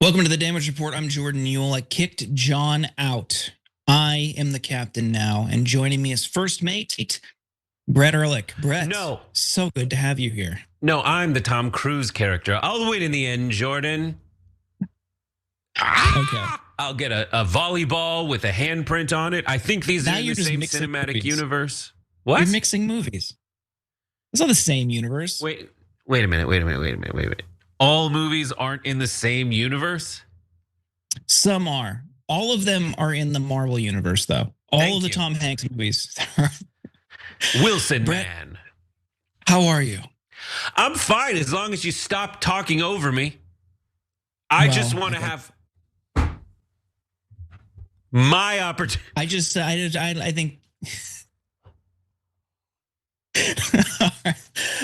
Welcome to the Damage Report. I'm Jordan Uhl. I kicked John out. I am the captain now, and joining me as first mate, Brett Erlich. Brett, no, so good to have you here. No, I'm the Tom Cruise character. I'll win in the end, Jordan. Okay. I'll get a volleyball with a handprint on it. I think these are in the same cinematic universe. What? You're mixing movies. It's not the same universe. Wait a minute. All movies aren't in the same universe? Some are. All of them are in the Marvel universe, though. All of the Tom Hanks movies. Wilson, Brett, man. How are you? I'm fine as long as you stop talking over me. I just want to have my opportunity. I think.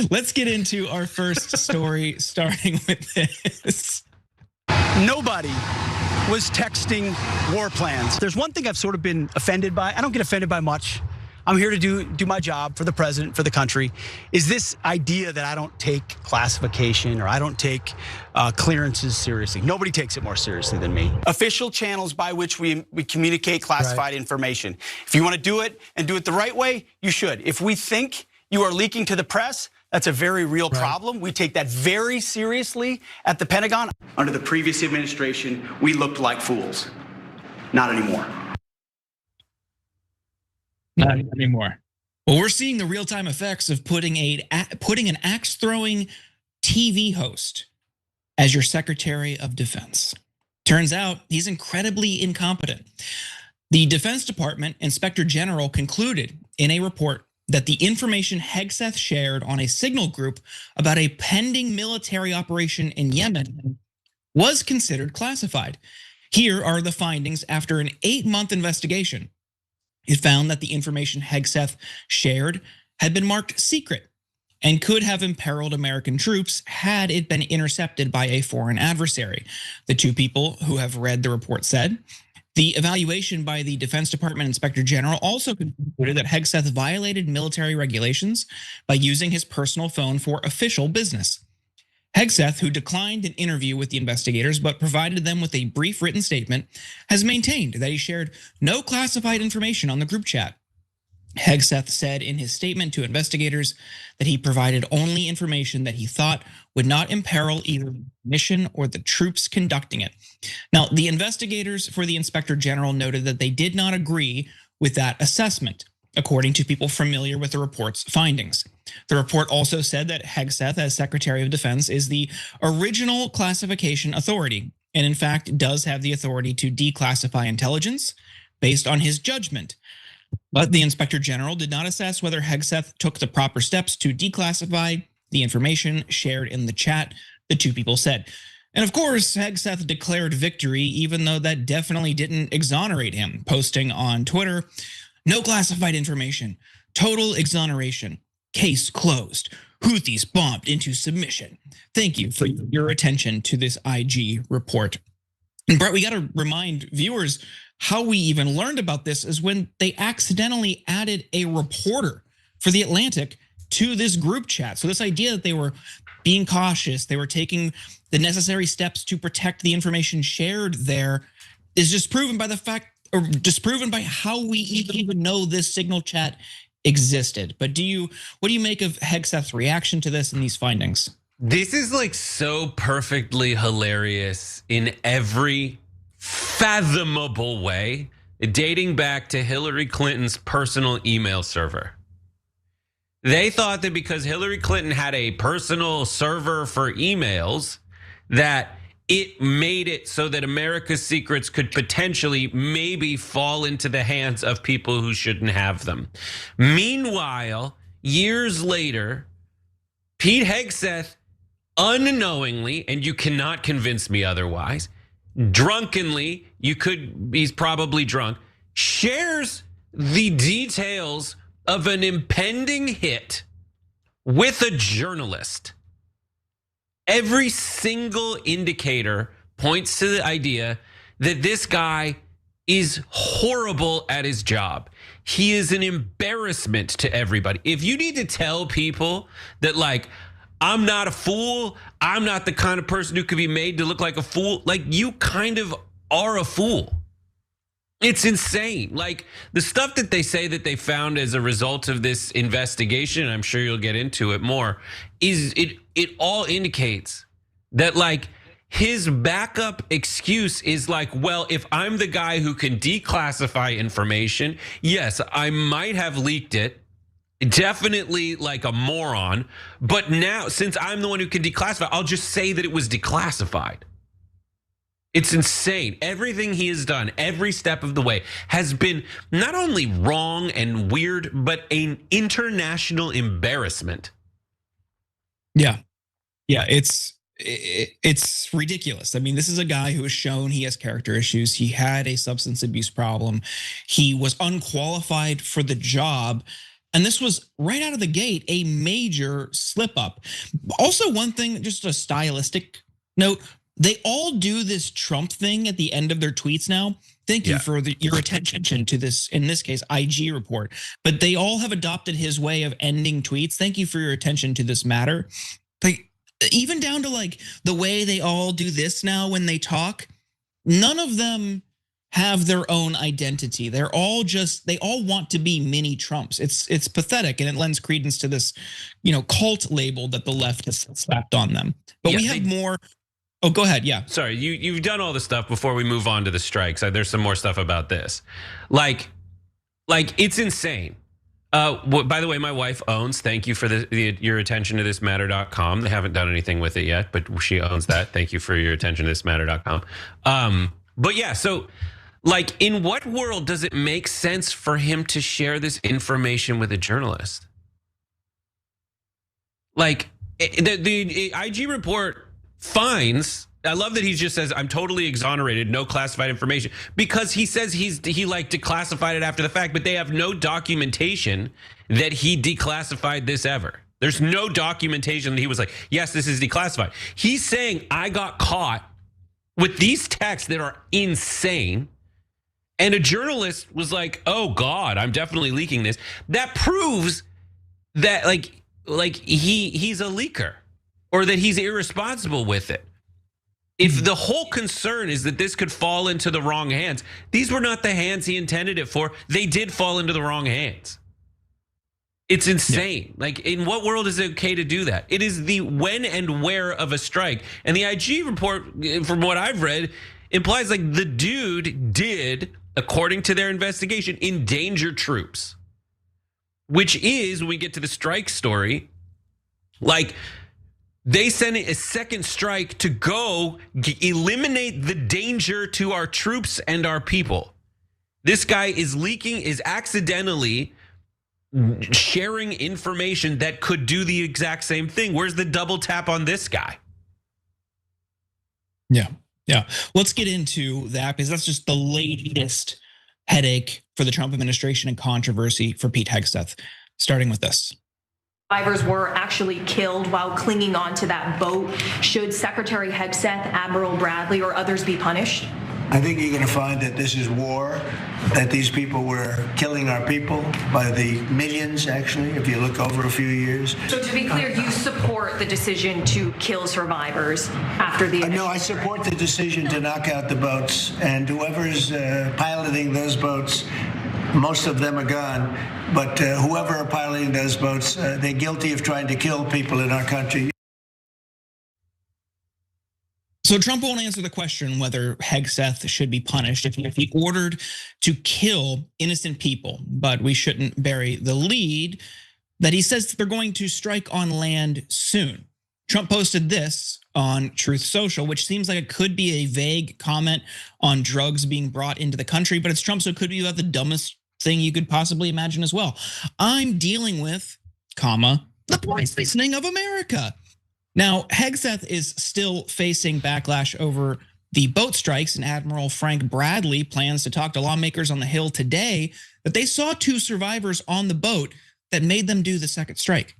Let's get into our first story, starting with this. Nobody was texting war plans. There's one thing I've sort of been offended by. I don't get offended by much. I'm here to do my job for the president, for the country. Is this idea that I don't take classification or I don't take clearances seriously. Nobody takes it more seriously than me. Official channels by which we communicate classified information. If you want to do it and do it the right way, you should. If we think you are leaking to the press, that's a very real problem. We take that very seriously at the Pentagon. Under the previous administration, we looked like fools. Not anymore. Not anymore. Well, we're seeing the real-time effects of putting an axe-throwing TV host as your Secretary of Defense. Turns out he's incredibly incompetent. The Defense Department Inspector General concluded in a report that the information Hegseth shared on a signal group about a pending military operation in Yemen was considered classified. Here are the findings after an 8-month investigation. It found that the information Hegseth shared had been marked secret and could have imperiled American troops had it been intercepted by a foreign adversary. The two people who have read the report said. The evaluation by the Defense Department Inspector General also concluded that Hegseth violated military regulations by using his personal phone for official business. Hegseth, who declined an interview with the investigators but provided them with a brief written statement, has maintained that he shared no classified information on the group chat. Hegseth said in his statement to investigators that he provided only information that he thought would not imperil either the mission or the troops conducting it. Now, the investigators for the Inspector General noted that they did not agree with that assessment, according to people familiar with the report's findings. The report also said that Hegseth, as Secretary of Defense, is the original classification authority, and in fact does have the authority to declassify intelligence based on his judgment. But the Inspector General did not assess whether Hegseth took the proper steps to declassify the information shared in the chat, the two people said. And of course, Hegseth declared victory, even though that definitely didn't exonerate him, posting on Twitter, "No classified information, total exoneration, case closed. Houthis bombed into submission. Thank you for your attention to this IG report." And Brett, we got to remind viewers how we even learned about this is when they accidentally added a reporter for The Atlantic to this group chat. So this idea that they were being cautious, they were taking the necessary steps to protect the information shared there is disproven by the fact, or disproven by how we even know this signal chat existed. But what do you make of Hegseth's reaction to this and these findings? This is like so perfectly hilarious in every fathomable way, dating back to Hillary Clinton's personal email server. They thought that because Hillary Clinton had a personal server for emails, that it made it so that America's secrets could potentially maybe fall into the hands of people who shouldn't have them. Meanwhile, years later, Pete Hegseth unknowingly, and you cannot convince me otherwise, drunkenly, he's probably drunk, shares the details of an impending hit with a journalist. Every single indicator points to the idea that this guy is horrible at his job. He is an embarrassment to everybody. If you need to tell people that, like, I'm not a fool, I'm not the kind of person who could be made to look like a fool, like, you kind of are a fool. It's insane. Like, the stuff that they say that they found as a result of this investigation, and I'm sure you'll get into it more, is it all indicates that, like, his backup excuse is like, well, if I'm the guy who can declassify information, yes, I might have leaked it. Definitely like a moron. But now, since I'm the one who can declassify, I'll just say that it was declassified. It's insane. Everything he has done, every step of the way, has been not only wrong and weird, but an international embarrassment. Yeah, it's ridiculous. I mean, this is a guy who has shown he has character issues. He had a substance abuse problem. He was unqualified for the job. And this was right out of the gate, a major slip up. Also, one thing, just a stylistic note, they all do this Trump thing at the end of their tweets now. Thank you for your attention to this, in this case, IG report. But they all have adopted his way of ending tweets. Thank you for your attention to this matter. Like, even down to like the way they all do this now when they talk, none of them have their own identity. They're all they all want to be mini Trumps. It's pathetic, and it lends credence to this, cult label that the left has slapped on them. But we have more. Oh, go ahead. Yeah. Sorry, you've done all the stuff before we move on to the strikes. There's some more stuff about this. Like it's insane. By the way, my wife owns, thank you for your attention to this matter.com. They haven't done anything with it yet, but she owns that. Thank you for your attention to this matter.com. But yeah, so like, in what world does it make sense for him to share this information with a journalist? Like, the IG report finds, I love that he just says, I'm totally exonerated, no classified information, because he says he like declassified it after the fact, but they have no documentation that he declassified this ever. There's no documentation that he was like, yes, this is declassified. He's saying, I got caught with these texts that are insane. And a journalist was like, oh God, I'm definitely leaking this. That proves that like he's a leaker, or that he's irresponsible with it. If the whole concern is that this could fall into the wrong hands, these were not the hands he intended it for. They did fall into the wrong hands. It's insane. Like, in what world is it okay to do that? It is the when and where of a strike. And the IG report, from what I've read, implies like the dude did, according to their investigation, endanger troops. Which is, when we get to the strike story, like they sent a second strike to go eliminate the danger to our troops and our people. This guy is accidentally sharing information that could do the exact same thing. Where's the double tap on this guy? Yeah. Let's get into that, because that's just the latest headache for the Trump administration and controversy for Pete Hegseth. Starting with this. Survivors were actually killed while clinging onto that boat. Should Secretary Hegseth, Admiral Bradley, or others be punished? I think you're going to find that this is war, that these people were killing our people by the millions, actually, if you look over a few years. So to be clear, you support the decision to kill survivors after the initial No, I support the decision to knock out the boats, and whoever's piloting those boats, most of them are gone, but whoever are piloting those boats, they're guilty of trying to kill people in our country. So Trump won't answer the question whether Hegseth should be punished if he ordered to kill innocent people, but we shouldn't bury the lead that he says that they're going to strike on land soon. Trump posted this on Truth Social, which seems like it could be a vague comment on drugs being brought into the country, but it's Trump, so it could be about the dumbest thing you could possibly imagine as well. I'm dealing with, the poisoning of America. Now, Hegseth is still facing backlash over the boat strikes, and Admiral Frank Bradley plans to talk to lawmakers on the Hill today that they saw 2 survivors on the boat that made them do the second strike.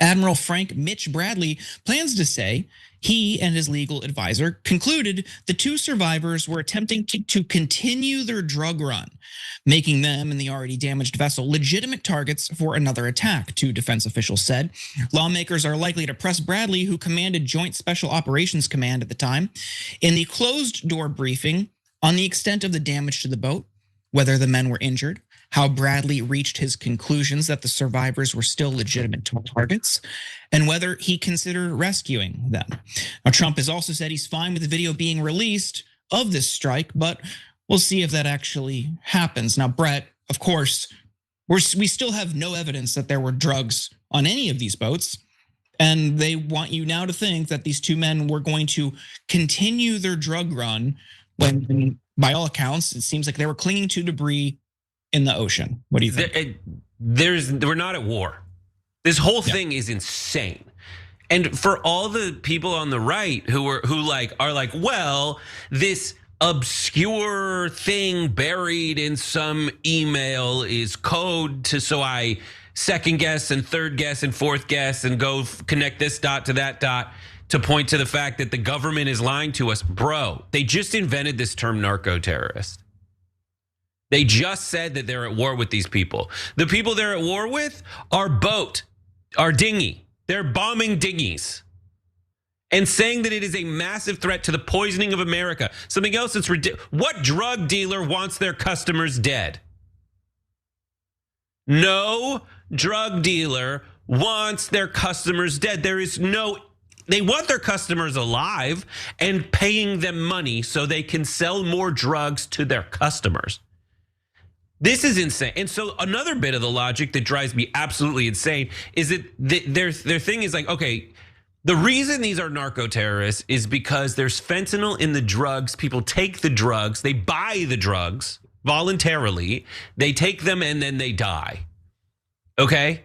Admiral Frank Mitch Bradley plans to say he and his legal advisor concluded the 2 survivors were attempting to continue their drug run, making them and the already damaged vessel legitimate targets for another attack, 2 defense officials said. Lawmakers are likely to press Bradley, who commanded Joint Special Operations Command at the time, in the closed-door briefing on the extent of the damage to the boat, whether the men were injured, how Bradley reached his conclusions that the survivors were still legitimate targets, and whether he considered rescuing them. Now, Trump has also said he's fine with the video being released of this strike, but we'll see if that actually happens. Now, Brett, of course, we still have no evidence that there were drugs on any of these boats, and they want you now to think that these 2 men were going to continue their drug run when, by all accounts, it seems like they were clinging to debris in the ocean. What do you think? We're not at war. This whole thing is insane. And for all the people on the right who are like, well, this obscure thing buried in some email is code so I second guess and third guess and fourth guess and go connect this dot to that dot to point to the fact that the government is lying to us. Bro, they just invented this term narco-terrorist. They just said that they're at war with these people. The people they're at war with are dinghy. They're bombing dinghies and saying that it is a massive threat to the poisoning of America. Something else that's ridiculous. What drug dealer wants their customers dead? No drug dealer wants their customers dead. They want their customers alive and paying them money so they can sell more drugs to their customers. This is insane. And so another bit of the logic that drives me absolutely insane is that their thing is like, okay, the reason these are narco terrorists is because there's fentanyl in the drugs. People take the drugs, they buy the drugs voluntarily, they take them and then they die. Okay?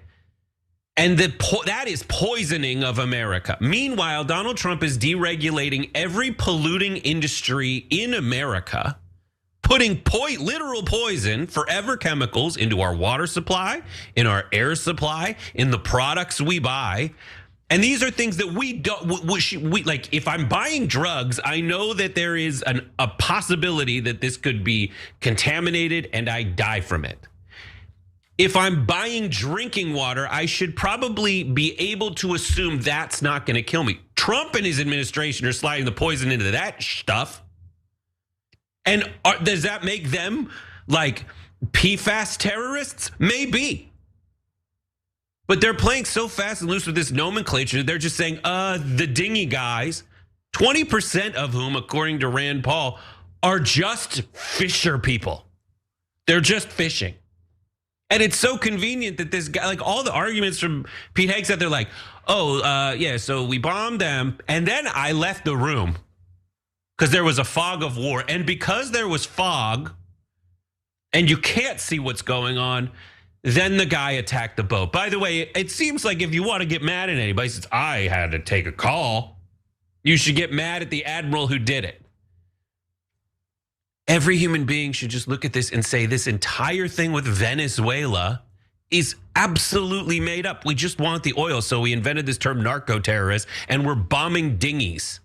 And that is poisoning of America. Meanwhile, Donald Trump is deregulating every polluting industry in America, putting literal poison, forever chemicals into our water supply, in our air supply, in the products we buy. And these are things that we don't, like, if I'm buying drugs, I know that there is a possibility that this could be contaminated and I die from it. If I'm buying drinking water, I should probably be able to assume that's not going to kill me. Trump and his administration are sliding the poison into that stuff. And does that make them like PFAS terrorists? Maybe. But they're playing so fast and loose with this nomenclature. They're just saying, the dingy guys, 20% of whom, according to Rand Paul, are just fisher people. They're just fishing. And it's so convenient that this guy, like all the arguments from Pete Hegseth, they're like, yeah, so we bombed them. And then I left the room because there was a fog of war. And because there was fog and you can't see what's going on, then the guy attacked the boat. By the way, it seems like if you want to get mad at anybody, since I had to take a call, you should get mad at the admiral who did it. Every human being should just look at this and say this entire thing with Venezuela is absolutely made up. We just want the oil, so we invented this term narco-terrorist, and we're bombing dinghies.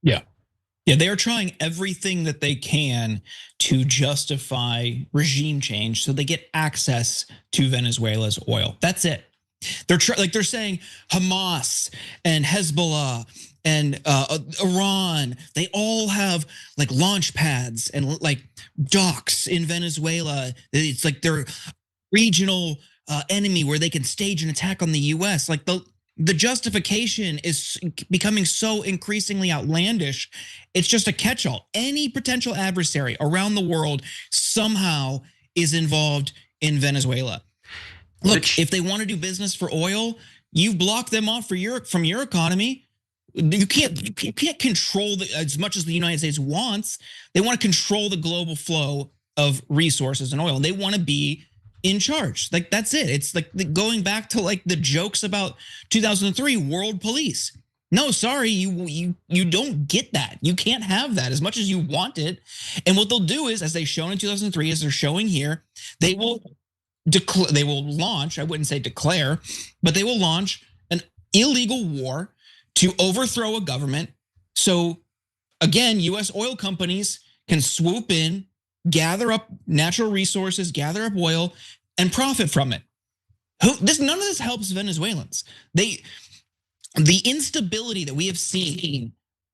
Yeah. Yeah, they are trying everything that they can to justify regime change so they get access to Venezuela's oil. That's it. They're saying Hamas and Hezbollah and Iran, they all have like launch pads and like docks in Venezuela. It's like their regional enemy where they can stage an attack on the US. Like the justification is becoming so increasingly outlandish. It's just a catch-all. Any potential adversary around the world somehow is involved in Venezuela. Look, if they want to do business for oil, you block them off from your economy. You can't control as much as the United States wants. They want to control the global flow of resources and oil. And they want to be in charge. Like that's it. It's like going back to like the jokes about 2003 world police. No, sorry, you don't get that. You can't have that as much as you want it. And what they'll do is, as they've shown in 2003, as they're showing here, they will launch, I wouldn't say declare, but they will launch an illegal war to overthrow a government. So again, US oil companies can swoop in, gather up natural resources, gather up oil, and profit from it. None of this helps Venezuelans. The instability that we have seen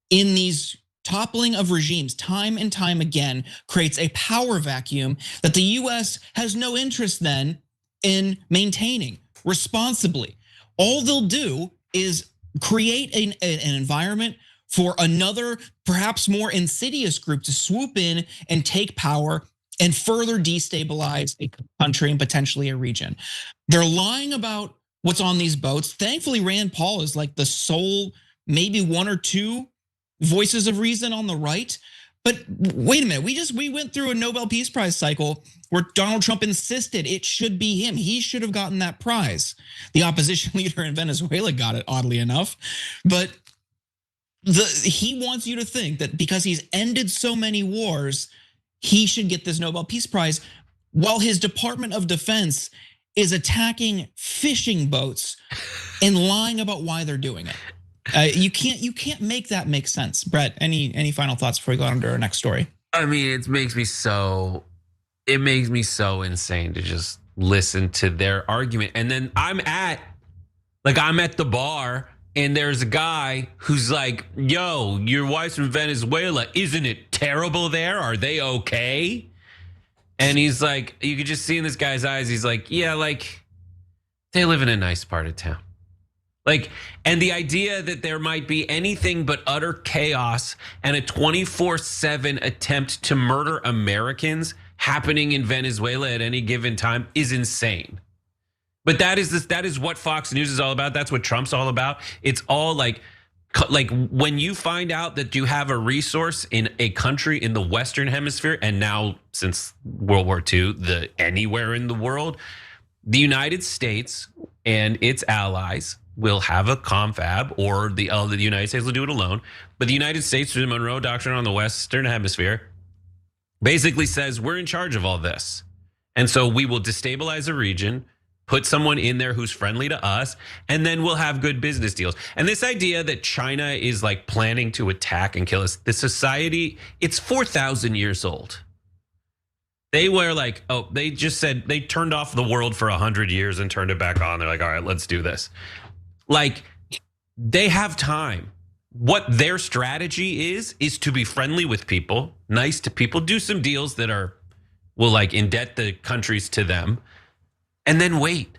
in these toppling of regimes time and time again creates a power vacuum that the US has no interest then in maintaining responsibly. All they'll do is create an environment for another, perhaps more insidious group to swoop in and take power and further destabilize a country and potentially a region. They're lying about what's on these boats. Thankfully, Rand Paul is like the sole, maybe one or two voices of reason on the right. But wait a minute, we went through a Nobel Peace Prize cycle where Donald Trump insisted it should be him. He should have gotten that prize. The opposition leader in Venezuela got it, oddly enough. But he wants you to think that because he's ended so many wars, he should get this Nobel Peace Prize, while his Department of Defense is attacking fishing boats and lying about why they're doing it. You can't make that make sense. Brett, any final thoughts before we go on to our next story? I mean, it makes me so insane to just listen to their argument. And then I'm at the bar and there's a guy who's like, yo, your wife's from Venezuela. Isn't it terrible there? Are they okay? And he's like, you could just see in this guy's eyes, he's like, yeah, like they live in a nice part of town. Like, and the idea that there might be anything but utter chaos and a 24/7 attempt to murder Americans happening in Venezuela at any given time is insane. But that is what Fox News is all about. That's what Trump's all about. It's all like when you find out that you have a resource in a country in the Western Hemisphere, and now since World War II, anywhere in the world, the United States and its allies will have a confab, or the United States will do it alone. But the United States, through the Monroe Doctrine on the Western Hemisphere, basically says we're in charge of all this. And so we will destabilize a region, put someone in there who's friendly to us, and then we'll have good business deals. And this idea that China is like planning to attack and kill us, the society, it's 4,000 years old. They were like, they just said they turned off the world for 100 years and turned it back on. They're like, all right, let's do this. Like, they have time. What their strategy is to be friendly with people, nice to people, do some deals that will like indebt the countries to them, and then wait.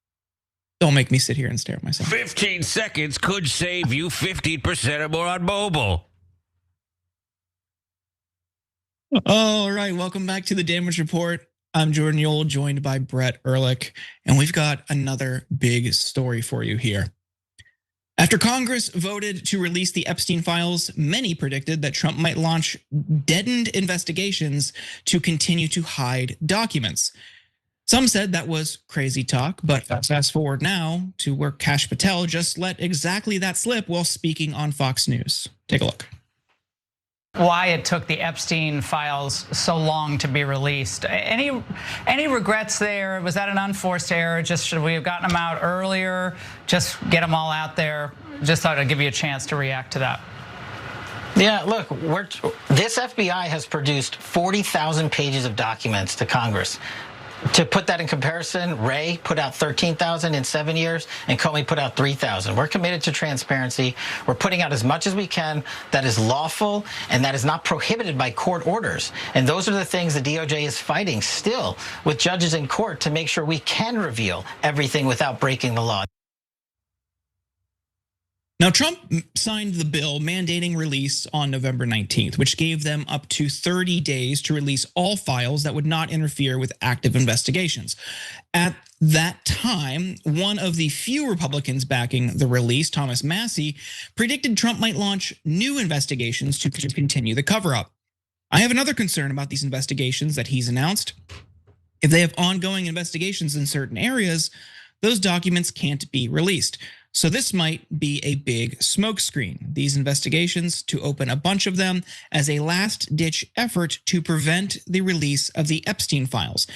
Don't make me sit here and stare at myself. 15 seconds could save you 15% or more on mobile. All right, welcome back to the Damage Report. I'm Jordan Uhl, joined by Brett Erlich, and we've got another big story for you here. After Congress voted to release the Epstein files, many predicted that Trump might launch deadened investigations to continue to hide documents. Some said that was crazy talk, but fast forward now to where Kash Patel just let exactly that slip while speaking on Fox News. Take a look. Why it took the Epstein files so long to be released. Any regrets there? Was that an unforced error? Just should we have gotten them out earlier? Just get them all out there? Just thought I'd give you a chance to react to that. Yeah, look, this FBI has produced 40,000 pages of documents to Congress. To put that in comparison, Wray put out 13,000 in 7 years, and Comey put out 3,000. We're committed to transparency. We're putting out as much as we can that is lawful and that is not prohibited by court orders. And those are the things the DOJ is fighting still with judges in court to make sure we can reveal everything without breaking the law. Now, Trump signed the bill mandating release on November 19th, which gave them up to 30 days to release all files that would not interfere with active investigations. At that time, one of the few Republicans backing the release, Thomas Massie, predicted Trump might launch new investigations to continue the cover-up. I have another concern about these investigations that he's announced. If they have ongoing investigations in certain areas, those documents can't be released. So this might be a big smokescreen, these investigations, to open a bunch of them as a last-ditch effort to prevent the release of the Epstein files.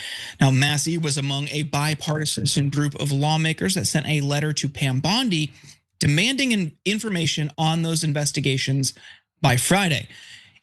Now, Massie was among a bipartisan group of lawmakers that sent a letter to Pam Bondi demanding information on those investigations by Friday.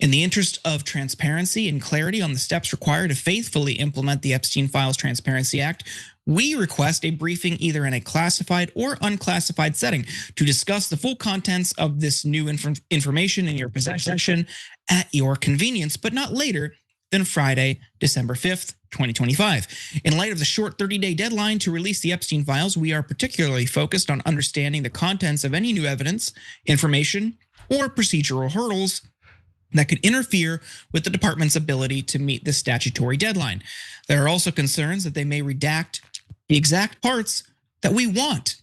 In the interest of transparency and clarity on the steps required to faithfully implement the Epstein Files Transparency Act, we request a briefing either in a classified or unclassified setting to discuss the full contents of this new information in your possession at your convenience, but not later than Friday, December 5th, 2025. In light of the short 30-day deadline to release the Epstein files, we are particularly focused on understanding the contents of any new evidence, information, or procedural hurdles that could interfere with the department's ability to meet the statutory deadline. There are also concerns that they may redact the exact parts that we want.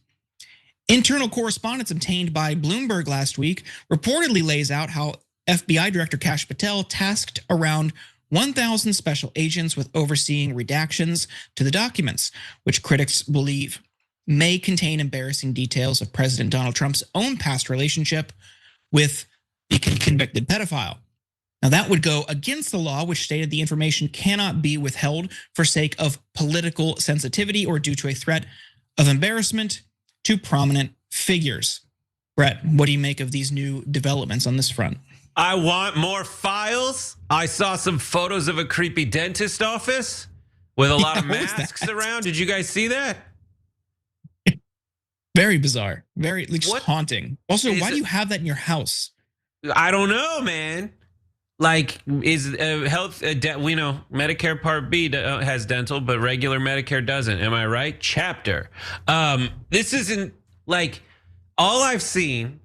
Internal correspondence obtained by Bloomberg last week reportedly lays out how FBI Director Kash Patel tasked around 1,000 special agents with overseeing redactions to the documents, which critics believe may contain embarrassing details of President Donald Trump's own past relationship with the convicted pedophile. Now, that would go against the law, which stated the information cannot be withheld for sake of political sensitivity or due to a threat of embarrassment to prominent figures. Brett, what do you make of these new developments on this front? I want more files. I saw some photos of a creepy dentist office with a lot of masks around. Did you guys see that? Very bizarre, very haunting. Also, why do you have that in your house? I don't know, man. Like, is health, we know Medicare Part B has dental, but regular Medicare doesn't. Am I right? Chapter. This isn't like, all I've seen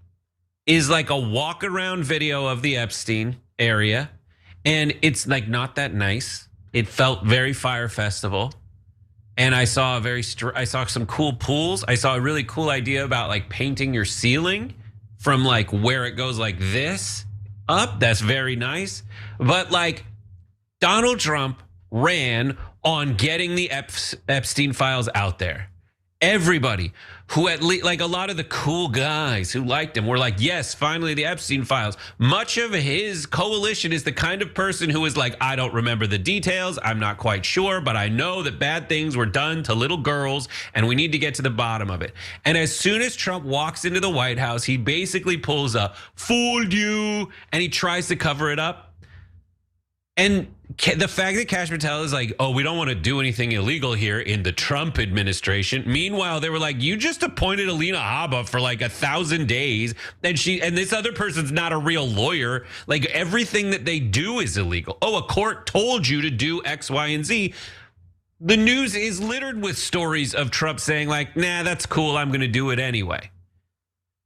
is like a walk around video of the Epstein area. And it's like not that nice. It felt very Fire Festival. And I saw I saw some cool pools. I saw a really cool idea about like painting your ceiling from like where it goes like this up. That's very nice. But like Donald Trump ran on getting the Epstein files out there. Everybody who at least, like a lot of the cool guys who liked him were like, yes, finally the Epstein files. Much of his coalition is the kind of person who is like, I don't remember the details. I'm not quite sure, but I know that bad things were done to little girls and we need to get to the bottom of it. And as soon as Trump walks into the White House, he basically pulls a fooled you and he tries to cover it up. And the fact that Kash Patel is like, oh, we don't want to do anything illegal here in the Trump administration. Meanwhile, they were like, you just appointed Alina Habba for like 1,000 days. And this other person's not a real lawyer. Like everything that they do is illegal. Oh, a court told you to do X, Y, and Z. The news is littered with stories of Trump saying like, nah, that's cool, I'm gonna do it anyway.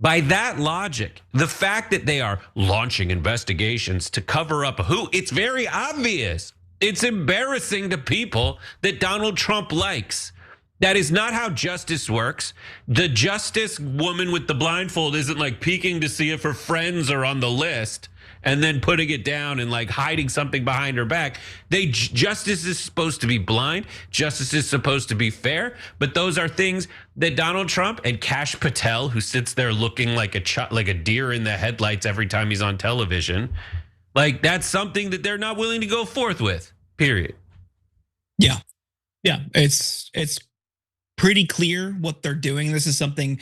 By that logic, the fact that they are launching investigations to cover up who, it's very obvious. It's embarrassing to people that Donald Trump likes. That is not how justice works. The justice woman with the blindfold isn't like peeking to see if her friends are on the list and then putting it down and like hiding something behind her back. Justice is supposed to be blind. Justice is supposed to be fair. But those are things that Donald Trump and Kash Patel, who sits there looking like a deer in the headlights every time he's on television, like that's something that they're not willing to go forth with. Period. Yeah, it's pretty clear what they're doing. This is something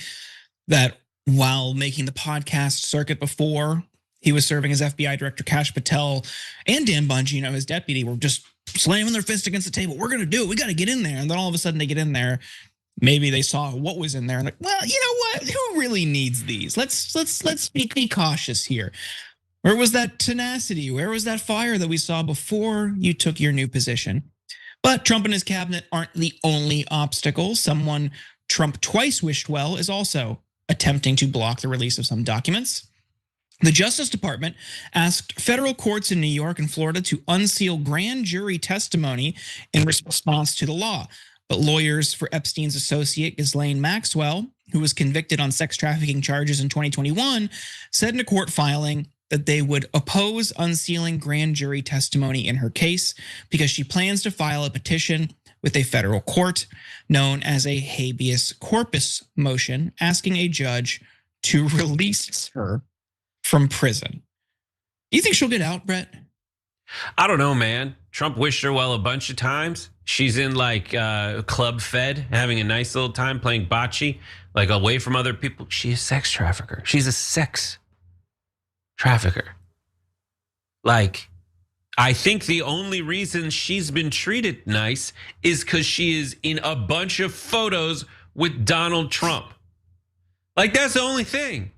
that while making the podcast circuit before, he was serving as FBI Director Kash Patel and Dan Bongino, his deputy, were just slamming their fist against the table. We're going to do it. We got to get in there. And then all of a sudden they get in there. Maybe they saw what was in there and like, well, you know what? Who really needs these? Let's be cautious here. Where was that tenacity? Where was that fire that we saw before you took your new position? But Trump and his cabinet aren't the only obstacle. Someone Trump twice wished well is also attempting to block the release of some documents. The Justice Department asked federal courts in New York and Florida to unseal grand jury testimony in response to the law. But lawyers for Epstein's associate Ghislaine Maxwell, who was convicted on sex trafficking charges in 2021, said in a court filing that they would oppose unsealing grand jury testimony in her case because she plans to file a petition with a federal court known as a habeas corpus motion, asking a judge to release her from prison. Do you think she'll get out, Brett? I don't know, man. Trump wished her well a bunch of times. She's in like Club Fed, having a nice little time playing bocce, like away from other people. She's a sex trafficker. She's a sex trafficker. Like, I think the only reason she's been treated nice is because she is in a bunch of photos with Donald Trump. Like, that's the only thing.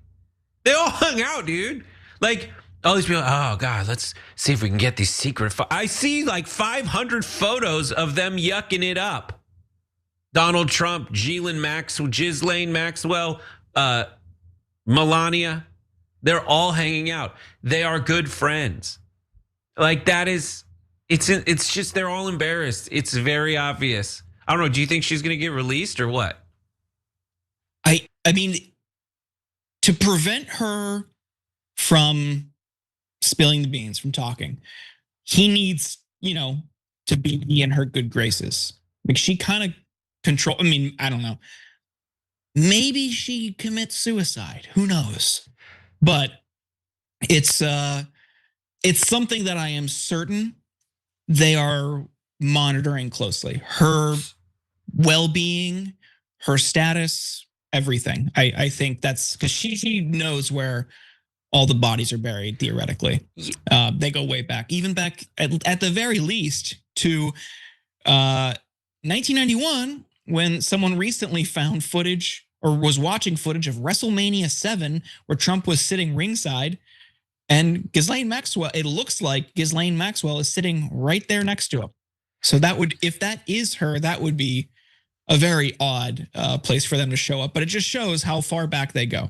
They all hung out, dude. Like, all these people, oh God, let's see if we can get these secret. I see like 500 photos of them yucking it up. Donald Trump, Ghislaine Maxwell, Melania, they're all hanging out. They are good friends. Like that is, it's just they're all embarrassed. It's very obvious. I don't know. Do you think she's gonna get released or what? I mean, to prevent her from spilling the beans, from talking, he needs, to be in her good graces. Like she kind of control. I mean, I don't know. Maybe she commits suicide. Who knows? But it's something that I am certain they are monitoring closely. Her well-being, her status, everything. I think that's because she knows where all the bodies are buried, theoretically. They go way back, even back at the very least to 1991, when someone recently found footage or was watching footage of WrestleMania 7, where Trump was sitting ringside, and Ghislaine Maxwell, it looks like Ghislaine Maxwell is sitting right there next to him. So that would, if that is her, that would be a very odd place for them to show up. But it just shows how far back they go.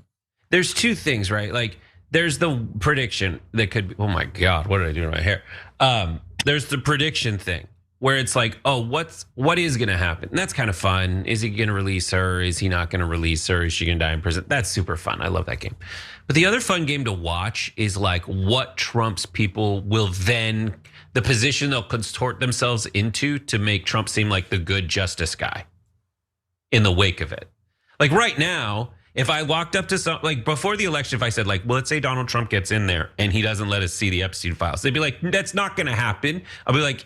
There's two things, right? Like there's the prediction that could be, oh my God, what did I do to my hair? There's the prediction thing where it's like, oh, what is gonna happen? And that's kind of fun. Is he gonna release her? Is he not gonna release her? Is she gonna die in prison? That's super fun. I love that game. But the other fun game to watch is like what Trump's people will then, the position they'll contort themselves into to make Trump seem like the good justice guy in the wake of it. Like right now, if I walked up to some, like before the election, if I said like, well, let's say Donald Trump gets in there and he doesn't let us see the Epstein files, they'd be like, that's not gonna happen. I'll be like,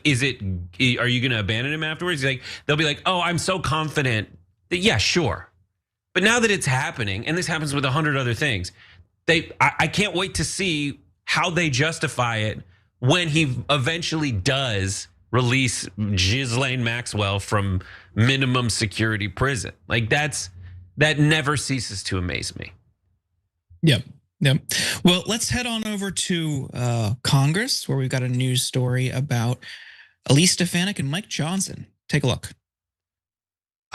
are you gonna abandon him afterwards? They'll be like, oh, I'm so confident that, yeah, sure. But now that it's happening, and this happens with 100 other things, I can't wait to see how they justify it when he eventually does release Ghislaine Maxwell from minimum security prison. Like that never ceases to amaze me. Yep. Well, let's head on over to Congress, where we've got a news story about Elise Stefanik and Mike Johnson Take a look.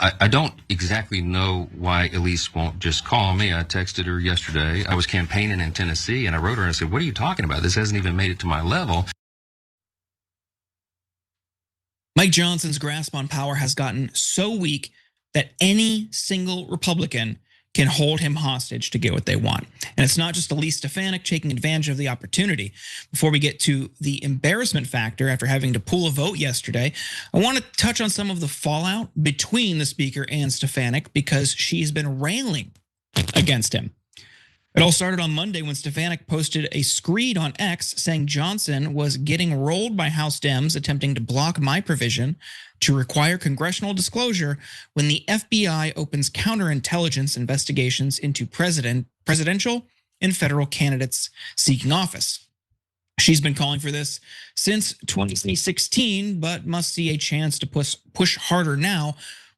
I don't exactly know why Elise won't just call me. I texted her yesterday. I was campaigning in Tennessee, and I wrote her and I said, what are you talking about? This hasn't even made it to my level. Mike Johnson's grasp on power has gotten so weak that any single Republican can hold him hostage to get what they want. And it's not just Elise Stefanik taking advantage of the opportunity. Before we get to the embarrassment factor after having to pull a vote yesterday, I want to touch on some of the fallout between the speaker and Stefanik because she's been railing against him. It all started on Monday when Stefanik posted a screed on X saying Johnson was getting rolled by House Dems attempting to block my provision to require congressional disclosure when the FBI opens counterintelligence investigations into presidential and federal candidates seeking office. She's been calling for this since 2016, but must see a chance to push harder now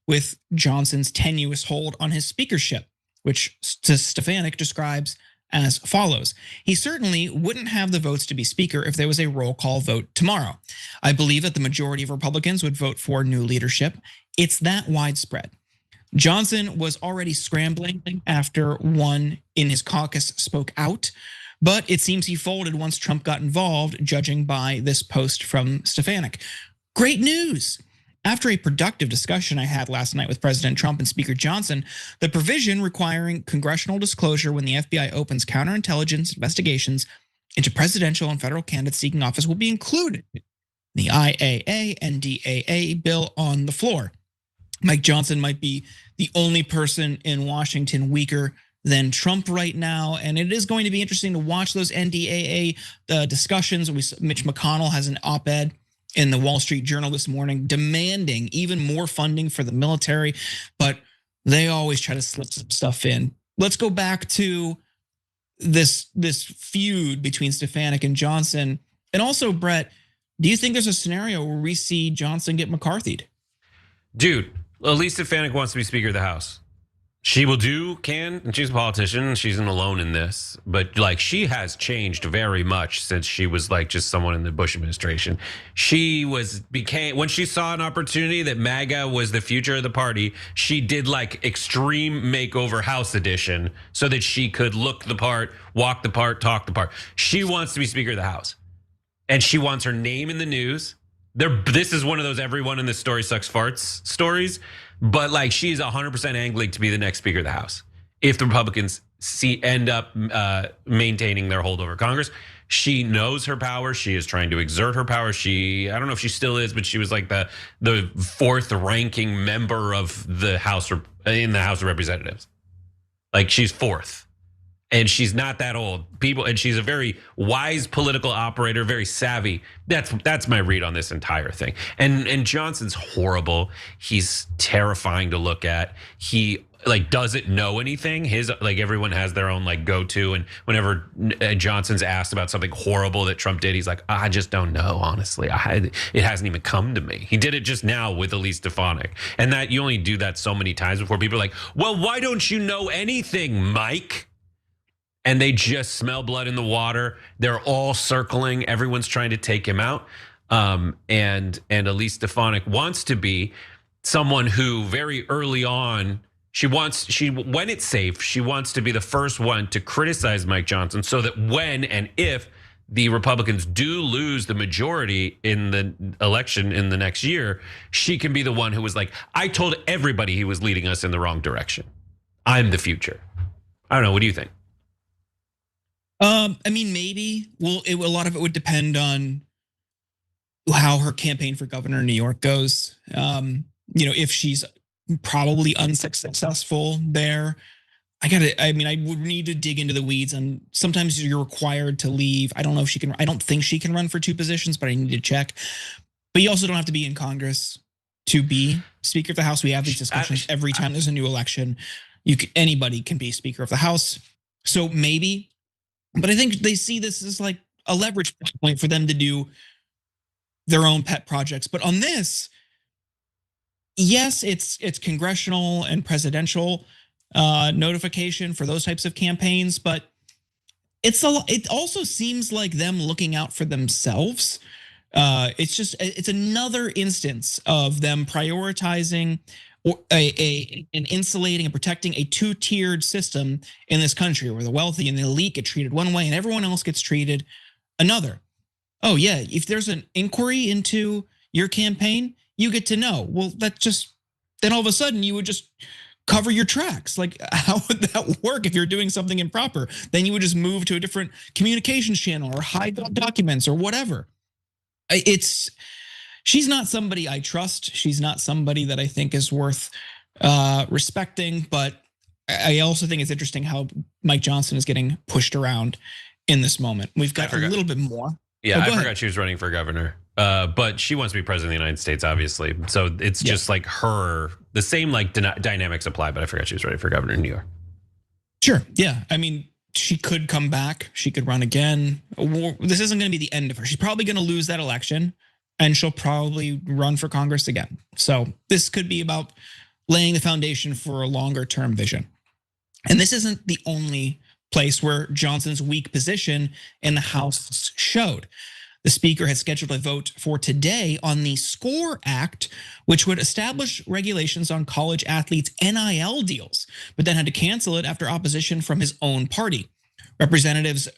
with Johnson's tenuous hold on his speakership, which Stefanik describes as follows. He certainly wouldn't have the votes to be speaker if there was a roll call vote tomorrow. I believe that the majority of Republicans would vote for new leadership. It's that widespread. Johnson was already scrambling after one in his caucus spoke out, but it seems he folded once Trump got involved, judging by this post from Stefanik. Great news. After a productive discussion I had last night with President Trump and Speaker Johnson, the provision requiring congressional disclosure when the FBI opens counterintelligence investigations into presidential and federal candidates seeking office will be included in the IAA and DAA bill on the floor. Mike Johnson might be the only person in Washington weaker than Trump right now, and it is going to be interesting to watch those NDAA discussions. Mitch McConnell has an op-ed in the Wall Street Journal this morning demanding even more funding for the military, but they always try to slip some stuff in. Let's go back to this feud between Stefanik and Johnson. And also, Brett, do you think there's a scenario where we see Johnson get McCarthy'd? Dude, Elise Stefanik wants to be Speaker of the House. She can, and she's a politician, and she's alone in this. But like, she has changed very much since she was like just someone in the Bush administration. When she saw an opportunity that MAGA was the future of the party, she did like extreme makeover House edition so that she could look the part, walk the part, talk the part. She wants to be Speaker of the House, and she wants her name in the news. This is one of those everyone in this story sucks farts stories. But like, she's 100% angling to be the next Speaker of the House. If the Republicans end up maintaining their hold over Congress, she knows her power. She is trying to exert her power. I don't know if she still is, but she was like the fourth ranking member of the House in the House of Representatives. Like, she's fourth. And she's not that old. And she's a very wise political operator, very savvy. That's my read on this entire thing. And Johnson's horrible. He's terrifying to look at. He like doesn't know anything. Everyone has their own like go-to. And whenever Johnson's asked about something horrible that Trump did, he's like, I just don't know, honestly. It hasn't even come to me. He did it just now with Elise Stefanik. And that you only do that so many times before people are like, well, why don't you know anything, Mike? And they just smell blood in the water. They're all circling. Everyone's trying to take him out. And Elise Stefanik wants to be someone who very early on, when it's safe, she wants to be the first one to criticize Mike Johnson so that when and if the Republicans do lose the majority in the election in the next year, she can be the one who was like, I told everybody he was leading us in the wrong direction. I'm the future. I don't know. What do you think? I mean, maybe. Well, a lot of it would depend on how her campaign for governor in New York goes. If she's probably unsuccessful there, I would need to dig into the weeds. And sometimes you're required to leave. I don't know if she can. I don't think she can run for two positions, but I need to check. But you also don't have to be in Congress to be Speaker of the House. We have these discussions every time there's a new election. Anybody can be Speaker of the House. So maybe. But I think they see this as like a leverage point for them to do their own pet projects. But on this, yes, it's congressional and presidential notification for those types of campaigns, but it also seems like them looking out for themselves. It's another instance of them prioritizing or and insulating and protecting a two-tiered system in this country where the wealthy and the elite get treated one way and everyone else gets treated another. Oh yeah, if there's an inquiry into your campaign, you get to know. Well, then all of a sudden you would just cover your tracks. Like, how would that work if you're doing something improper? Then you would just move to a different communications channel or hide documents or whatever. She's not somebody I trust. She's not somebody that I think is worth respecting. But I also think it's interesting how Mike Johnson is getting pushed around in this moment. We've got a little bit more. Yeah, I forgot she was running for governor. But she wants to be president of the United States, obviously. So it's just like the same like dynamics apply, but I forgot she was running for governor in New York. Sure, yeah. I mean, she could come back. She could run again. This isn't going to be the end of her. She's probably going to lose that election and she'll probably run for Congress again. So this could be about laying the foundation for a longer term vision. And this isn't the only place where Johnson's weak position in the House showed. The speaker had scheduled a vote for today on the SCORE Act, which would establish regulations on college athletes' NIL deals, but then had to cancel it after opposition from his own party. Representatives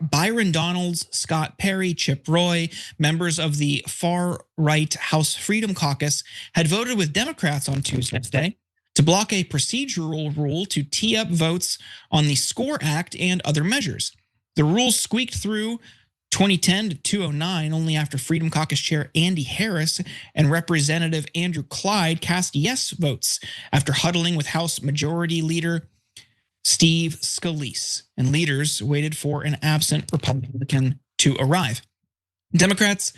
Byron Donalds, Scott Perry, Chip Roy, members of the far-right House Freedom Caucus had voted with Democrats on Tuesday to block a procedural rule to tee up votes on the SCORE Act and other measures. The rules squeaked through 2010 to 209 only after Freedom Caucus Chair Andy Harris and Representative Andrew Clyde cast yes votes after huddling with House Majority Leader Steve Scalise, and leaders waited for an absent Republican to arrive. Democrats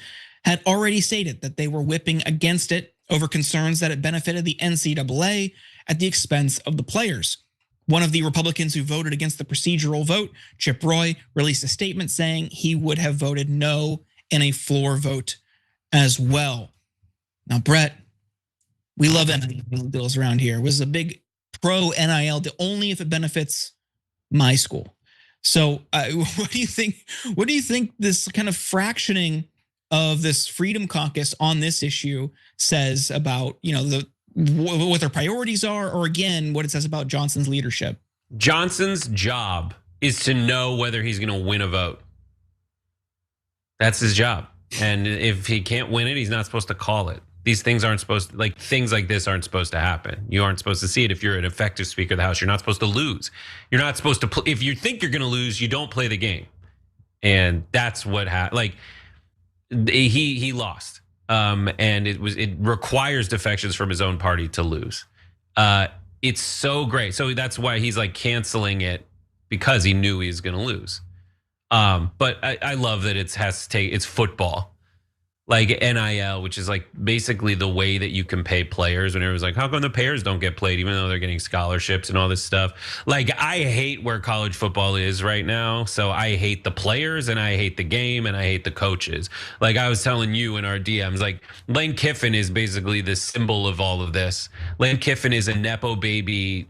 had already stated that they were whipping against it over concerns that it benefited the NCAA at the expense of the players. One of the Republicans who voted against the procedural vote, Chip Roy, released a statement saying he would have voted no in a floor vote as well. Now, Brett, we love NIL deals around here. It was a big pro NIL deal only if it benefits my school. So what do you think? What do you think this kind of fractioning of this Freedom Caucus on this issue says about, what their priorities are, or again, what it says about Johnson's leadership? Johnson's job is to know whether he's going to win a vote. That's his job. And if he can't win it, he's not supposed to call it. These things aren't supposed to, things like this aren't supposed to happen. You aren't supposed to see it. If you're an effective Speaker of the House, you're not supposed to lose. You're not supposed to play. If you think you're going to lose, you don't play the game. And that's what happened. He lost. And it requires defections from his own party to lose. It's so great. So that's why he's canceling it, because he knew he was going to lose. But I love that it's football, like NIL, which is basically the way that you can pay players. When everyone's how come the players don't get played even though they're getting scholarships and all this stuff? I hate where college football is right now. So I hate the players and I hate the game and I hate the coaches. I was telling you in our DMs, Lane Kiffin is basically the symbol of all of this. Lane Kiffin is a Nepo baby,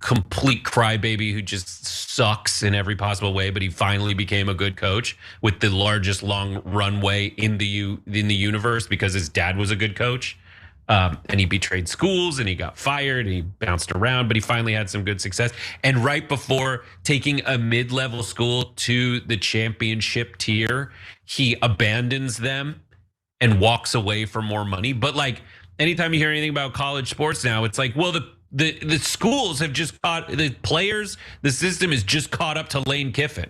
complete crybaby who just sucks in every possible way, but he finally became a good coach with the largest long runway in the universe because his dad was a good coach. And he betrayed schools and he got fired and he bounced around, but he finally had some good success. And right before taking a mid-level school to the championship tier, he abandons them and walks away for more money. But anytime you hear anything about college sports now, it's well, the schools have just caught the players. The system is just caught up to Lane Kiffin.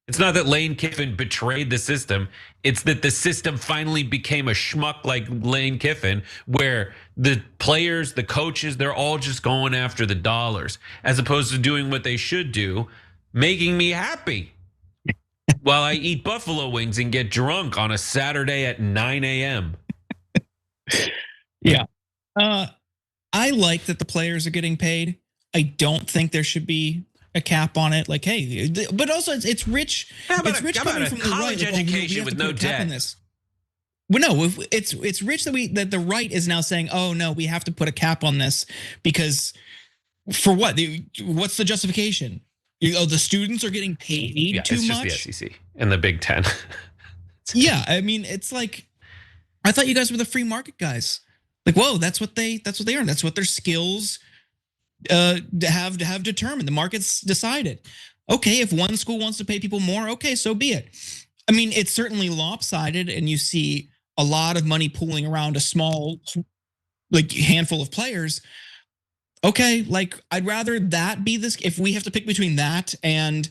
It's not that Lane Kiffin betrayed the system. It's that the system finally became a schmuck like Lane Kiffin, where the players, the coaches, they're all just going after the dollars as opposed to doing what they should do, making me happy while I eat buffalo wings and get drunk on a Saturday at 9 a.m. Yeah. I like that the players are getting paid. I don't think there should be a cap on it. Hey, but also it's rich. It's rich coming from college the right. education with no debt. Well, no, it's rich that the right is now saying, oh no, we have to put a cap on this because for what? What's the justification? The students are getting paid too much. It's just the SEC and the Big Ten. Yeah, I mean, it's like, I thought you guys were the free market guys. Like, whoa, that's what they earn. That's what their skills have determined. The market's decided. Okay, if one school wants to pay people more, okay, so be it. I mean, it's certainly lopsided, and you see a lot of money pooling around a small, like, handful of players. Okay, like, I'd rather that be this. If we have to pick between that and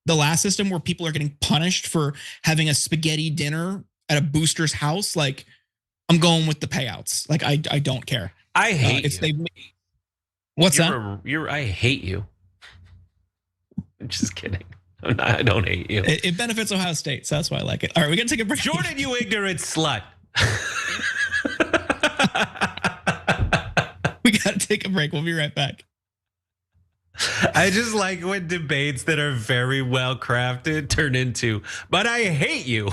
the last system where people are getting punished for having a spaghetti dinner at a booster's house, like, I'm going with the payouts. Like, I don't care. I hate you. What's that? I hate you. I'm just kidding. I don't hate you. It benefits Ohio State, so that's why I like it. All right, we got to take a break. Jordan, you ignorant slut. We got to take a break. We'll be right back. I just like when debates that are very well crafted turn into, but I hate you.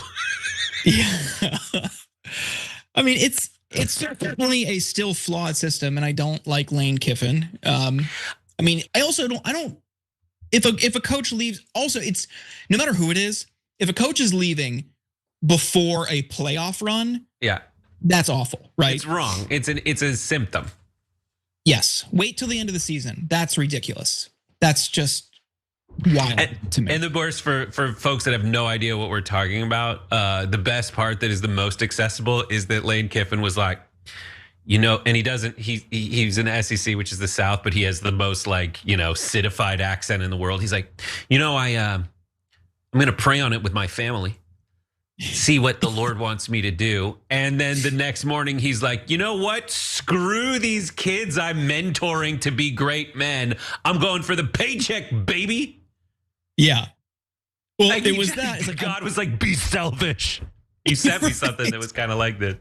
Yeah. I mean, it's definitely a still flawed system, and I don't like Lane Kiffin. I mean, I don't. If a coach leaves, also, it's no matter who it is. If a coach is leaving before a playoff run, yeah, that's awful, right? It's wrong. It's a symptom. Yes. Wait till the end of the season. That's ridiculous. That's just wild to me. And the worst for folks that have no idea what we're talking about, the best part that is the most accessible is that Lane Kiffin was like, and he doesn't, he's in the SEC, which is the South, but he has the most, like, citified accent in the world. He's like, I'm gonna pray on it with my family, see what the Lord wants me to do. And then the next morning he's like, you know what? Screw these kids I'm mentoring to be great men. I'm going for the paycheck, baby. Yeah. Well, like, it was that. It's like, God was like, be selfish. He sent me something that was kind of like that.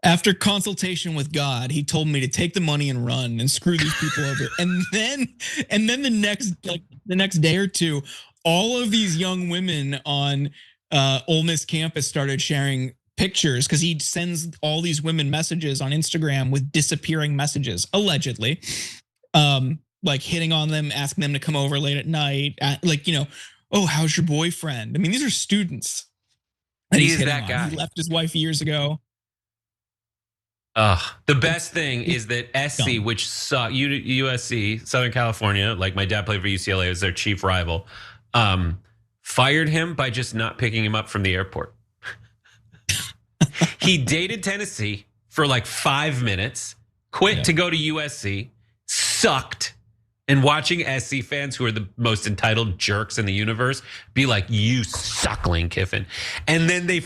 After consultation with God, he told me to take the money and run and screw these people over. And then the next day or two, all of these young women on Ole Miss campus started sharing pictures, because he sends all these women messages on Instagram with disappearing messages, allegedly, like hitting on them, asking them to come over late at night, oh, how's your boyfriend? I mean, these are students. And he's that on. guy. He left his wife years ago. The best thing is that SC, which saw USC, Southern California, like my dad played for UCLA, was their chief rival, fired him by just not picking him up from the airport. He dated Tennessee for like 5 minutes, quit to go to USC, sucked. And watching SC fans, who are the most entitled jerks in the universe, be like, you suck, Lane Kiffin. And then they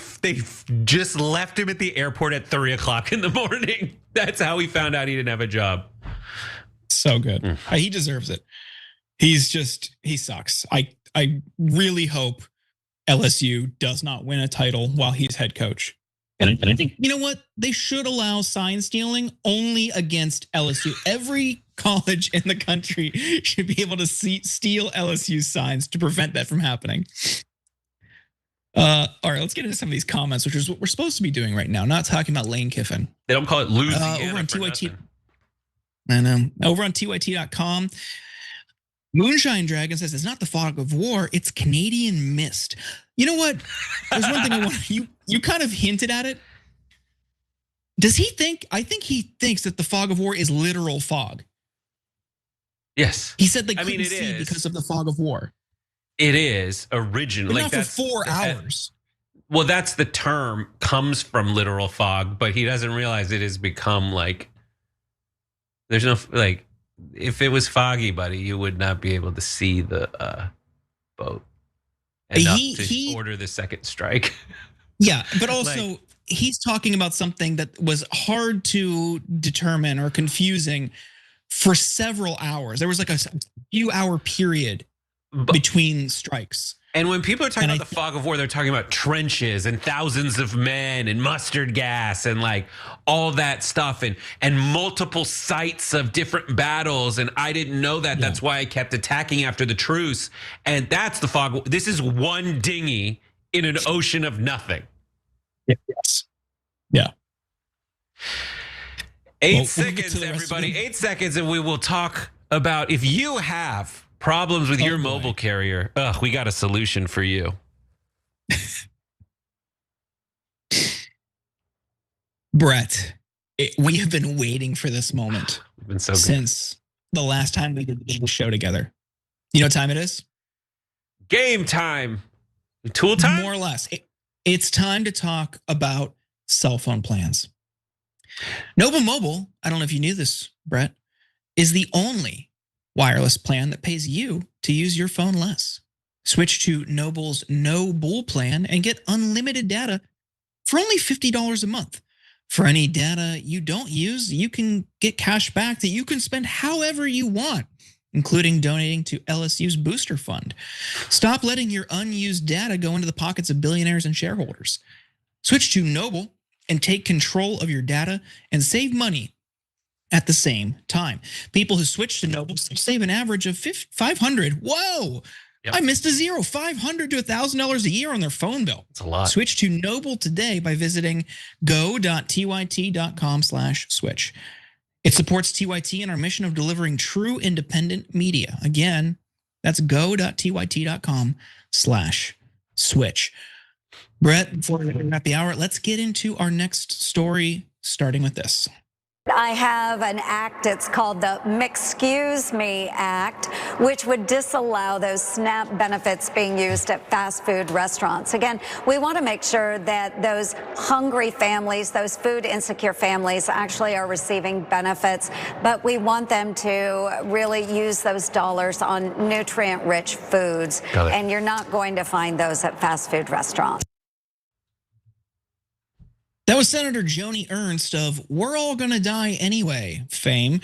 just left him at the airport at 3 o'clock in the morning. That's how he found out he didn't have a job. So good. He deserves it. He sucks. I really hope LSU does not win a title while he's head coach. And I think, you know what? They should allow sign stealing only against LSU. Every college in the country should be able to steal LSU signs to prevent that from happening. All right, let's get into some of these comments, which is what we're supposed to be doing right now, not talking about Lane Kiffin. They don't call it Louisiana over on for TYT. nothing. I know. Over on TYT.com, Moonshine Dragon says it's not the fog of war, it's Canadian mist. You know what? There's one thing I want you kind of hinted at it. Does he think? I think he thinks that the fog of war is literal fog. Yes. He said they couldn't see because of the fog of war. It is originally, like, not for 4 hours. Well, that's the term, comes from literal fog, but he doesn't realize it has become like, there's no, like, if it was foggy, buddy, you would not be able to see the boat enough to order the second strike. Yeah, but also he's talking about something that was hard to determine or confusing for several hours. There was like a few hour period between strikes. And when people are talking about the fog of war, they're talking about trenches and thousands of men and mustard gas and like all that stuff and multiple sites of different battles. And I didn't know that. Yeah. That's why I kept attacking after the truce. And that's the fog. This is one dinghy in an ocean of nothing. Yes. Yeah. 8 seconds, everybody. 8 seconds, and we will talk about if you have problems with your mobile carrier. We got a solution for you. Brett, we have been waiting for this moment since the last time we did the show together. You know what time it is? Game time. Tool time? More or less. It's time to talk about cell phone plans. Noble Mobile, I don't know if you knew this, Brett, is the only wireless plan that pays you to use your phone less. Switch to Noble's No Bull plan and get unlimited data for only $50 a month. For any data you don't use, you can get cash back that you can spend however you want, including donating to LSU's Booster Fund. Stop letting your unused data go into the pockets of billionaires and shareholders. Switch to Noble and take control of your data and save money at the same time. People who switch to Noble save an average of $500. Whoa! Yep. I missed a zero. $500 to $1,000 a year on their phone bill. That's a lot. Switch to Noble today by visiting go.tyt.com/switch. It supports TYT and our mission of delivering true independent media. Again, that's go.tyt.com/switch. Brett, before we wrap the hour, let's get into our next story, starting with this. I have an act, it's called the Excuse Me Act, which would disallow those SNAP benefits being used at fast food restaurants. Again, we want to make sure that those hungry families, those food insecure families actually are receiving benefits, but we want them to really use those dollars on nutrient-rich foods. And you're not going to find those at fast food restaurants. That was Senator Joni Ernst of We're All Gonna Die Anyway fame,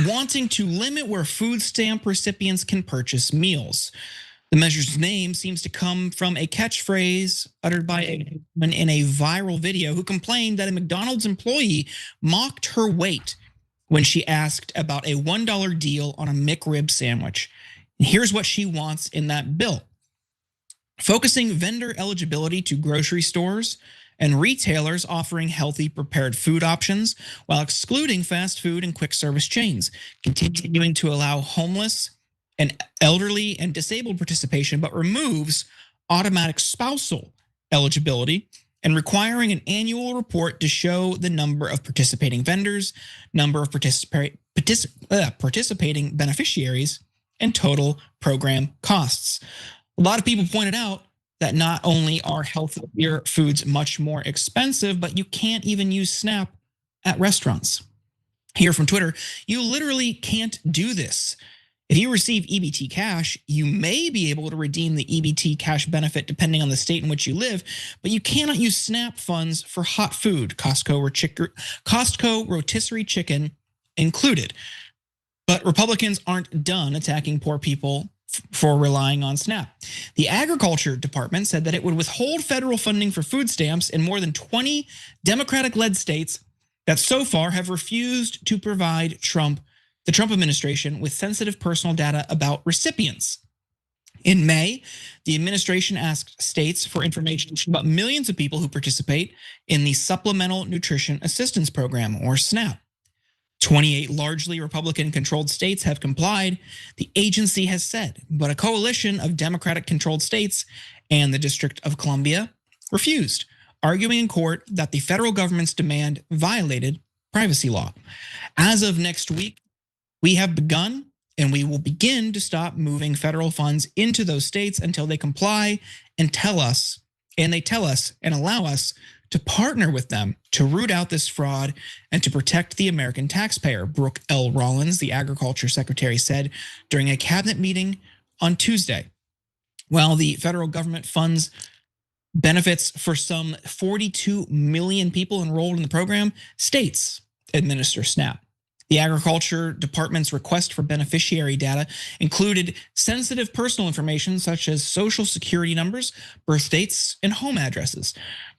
wanting to limit where food stamp recipients can purchase meals. The measure's name seems to come from a catchphrase uttered by a woman in a viral video who complained that a McDonald's employee mocked her weight when she asked about a $1 deal on a McRib sandwich. And here's what she wants in that bill: focusing vendor eligibility to grocery stores and retailers offering healthy prepared food options while excluding fast food and quick service chains, continuing to allow homeless and elderly and disabled participation, but removes automatic spousal eligibility, and requiring an annual report to show the number of participating vendors, number of participating beneficiaries, and total program costs. A lot of people pointed out that not only are healthier foods much more expensive, but you can't even use SNAP at restaurants. Here from Twitter, you literally can't do this. If you receive EBT cash, you may be able to redeem the EBT cash benefit depending on the state in which you live, but you cannot use SNAP funds for hot food, Costco rotisserie chicken included. But Republicans aren't done attacking poor people for relying on SNAP. The Agriculture Department said that it would withhold federal funding for food stamps in more than 20 Democratic-led states that so far have refused to provide the Trump administration with sensitive personal data about recipients. In May, the administration asked states for information about millions of people who participate in the Supplemental Nutrition Assistance Program, or SNAP. 28 largely Republican-controlled states have complied, the agency has said, but a coalition of Democratic-controlled states and the District of Columbia refused, arguing in court that the federal government's demand violated privacy law. As of next week, we have begun and we will begin to stop moving federal funds into those states until they comply and tell us and allow us to partner with them to root out this fraud and to protect the American taxpayer, Brooke L. Rollins, the Agriculture Secretary, said during a cabinet meeting on Tuesday. While the federal government funds benefits for some 42 million people enrolled in the program, states administer SNAP. The Agriculture Department's request for beneficiary data included sensitive personal information such as social security numbers, birth dates, and home addresses.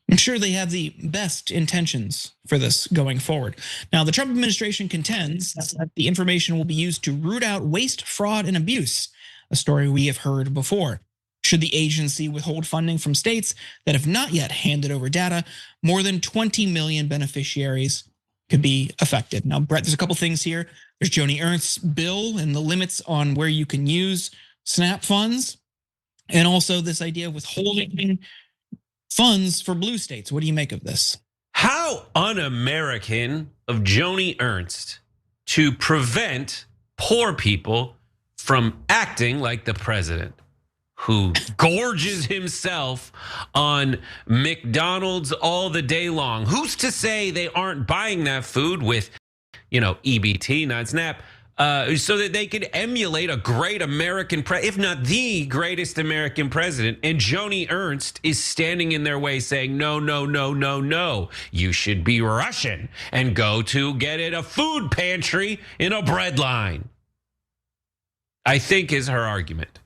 I'm sure they have the best intentions for this going forward. Now, the Trump administration contends that the information will be used to root out waste, fraud, and abuse, a story we have heard before. Should the agency withhold funding from states that have not yet handed over data, more than 20 million beneficiaries could be affected. Now, Brett, there's a couple things here. There's Joni Ernst's bill and the limits on where you can use SNAP funds, and also this idea of withholding funds for blue states. What do you make of this? How un-American of Joni Ernst to prevent poor people from acting like the president, who gorges himself on McDonald's all the day long. Who's to say they aren't buying that food with, EBT, not SNAP, so that they could emulate a great American, if not the greatest American president. And Joni Ernst is standing in their way saying, no, no, no, no, no. You should be Russian and go to get at a food pantry in a bread line, I think is her argument.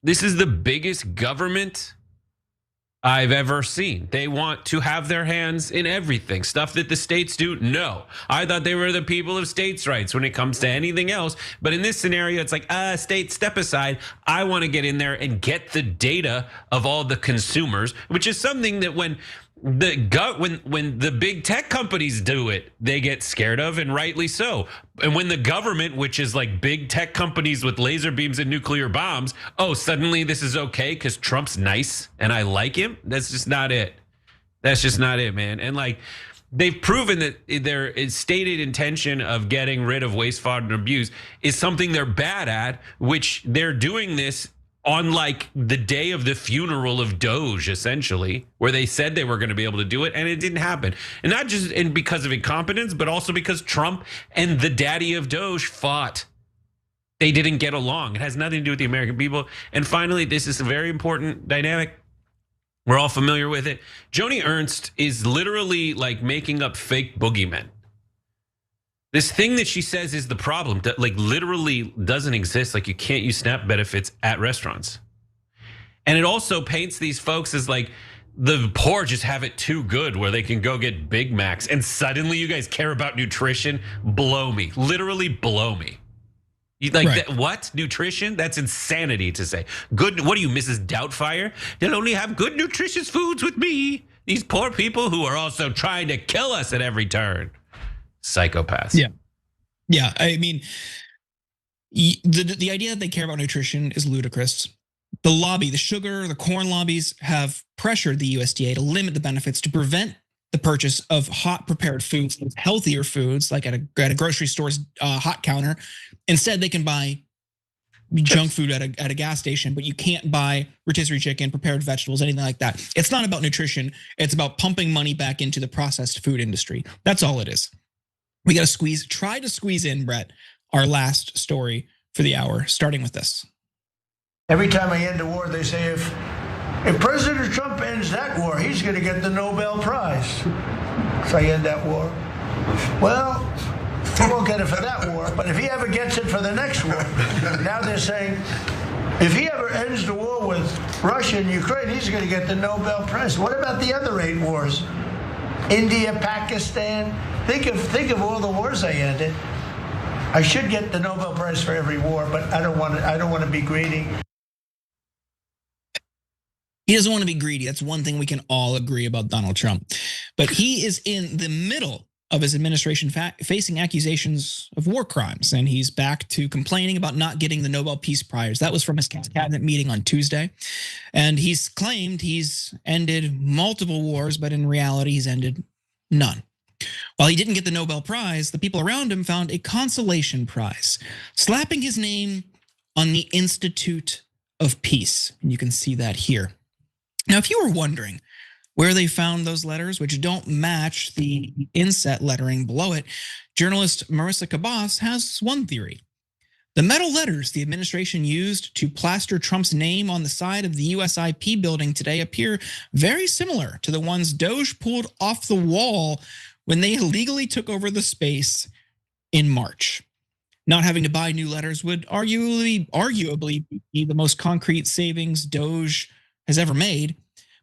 This is the biggest government I've ever seen. They want to have their hands in everything. Stuff that the states do, no. I thought they were the people of states' rights when it comes to anything else. But in this scenario, it's like, state, step aside. I want to get in there and get the data of all the consumers, which is something that when the big tech companies do it, they get scared of, and rightly so. And when the government, which is like big tech companies with laser beams and nuclear bombs, suddenly this is okay because Trump's nice and I like him. That's just not it. That's just not it, man. And like, they've proven that their stated intention of getting rid of waste, fraud, and abuse is something they're bad at, which they're doing this on like the day of the funeral of Doge, essentially, where they said they were going to be able to do it, and it didn't happen. And not just because of incompetence, but also because Trump and the daddy of Doge fought. They didn't get along. It has nothing to do with the American people. And finally, this is a very important dynamic. We're all familiar with it. Joni Ernst is literally like making up fake boogeymen. This thing that she says is the problem that like literally doesn't exist. Like you can't use SNAP benefits at restaurants. And it also paints these folks as like the poor just have it too good where they can go get Big Macs. And suddenly you guys care about nutrition? Blow me, literally blow me. You like right. That, what? Nutrition? That's insanity to say. Good, what are you, Mrs. Doubtfire? They'll only have good nutritious foods with me. These poor people who are also trying to kill us at every turn. Psychopaths. Yeah. I mean, the idea that they care about nutrition is ludicrous. The lobby, the sugar, the corn lobbies have pressured the USDA to limit the benefits to prevent the purchase of hot prepared foods, healthier foods, like at a grocery store's hot counter. Instead, they can buy junk food at a gas station, but you can't buy rotisserie chicken, prepared vegetables, anything like that. It's not about nutrition. It's about pumping money back into the processed food industry. That's all it is. We got to try to squeeze in, Brett, our last story for the hour, starting with this. Every time I end a war, they say if President Trump ends that war, he's going to get the Nobel Prize. So I end that war. Well, he won't get it for that war, but if he ever gets it for the next war, now they're saying if he ever ends the war with Russia and Ukraine, he's going to get the Nobel Prize. What about the other 8 wars? India, Pakistan. Think of all the wars I ended. I should get the Nobel Prize for every war, but I don't want to be greedy. He doesn't want to be greedy. That's one thing we can all agree about Donald Trump. But he is in the middle of his administration facing accusations of war crimes, and he's back to complaining about not getting the Nobel Peace Prize. That was from his cabinet meeting on Tuesday. And he's claimed he's ended multiple wars, but in reality, he's ended none. While he didn't get the Nobel Prize, the people around him found a consolation prize, slapping his name on the Institute of Peace. And you can see that here. Now, if you were wondering where they found those letters, which don't match the inset lettering below it, journalist Marissa Kabas has one theory. The metal letters the administration used to plaster Trump's name on the side of the USIP building today appear very similar to the ones Doge pulled off the wall when they illegally took over the space in March. Not having to buy new letters would arguably be the most concrete savings Doge has ever made.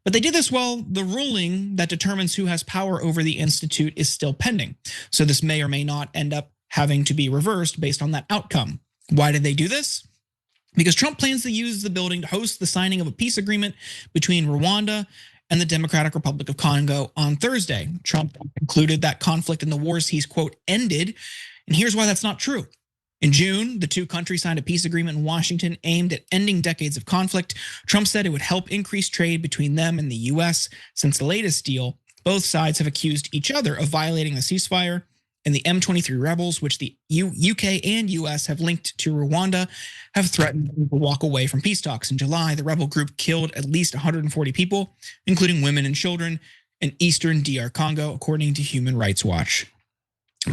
But they did this while the ruling that determines who has power over the institute is still pending. So this may or may not end up having to be reversed based on that outcome. Why did they do this? Because Trump plans to use the building to host the signing of a peace agreement between Rwanda and the Democratic Republic of Congo on Thursday. Trump concluded that conflict in the wars he's, quote, ended. And here's why that's not true. In June, the two countries signed a peace agreement in Washington aimed at ending decades of conflict. Trump said it would help increase trade between them and the US, since the latest deal both sides have accused each other of violating the ceasefire, and the M23 rebels, which the UK and US have linked to Rwanda, have threatened to walk away from peace talks. In July, the rebel group killed at least 140 people, including women and children, in eastern DR Congo, according to Human Rights Watch.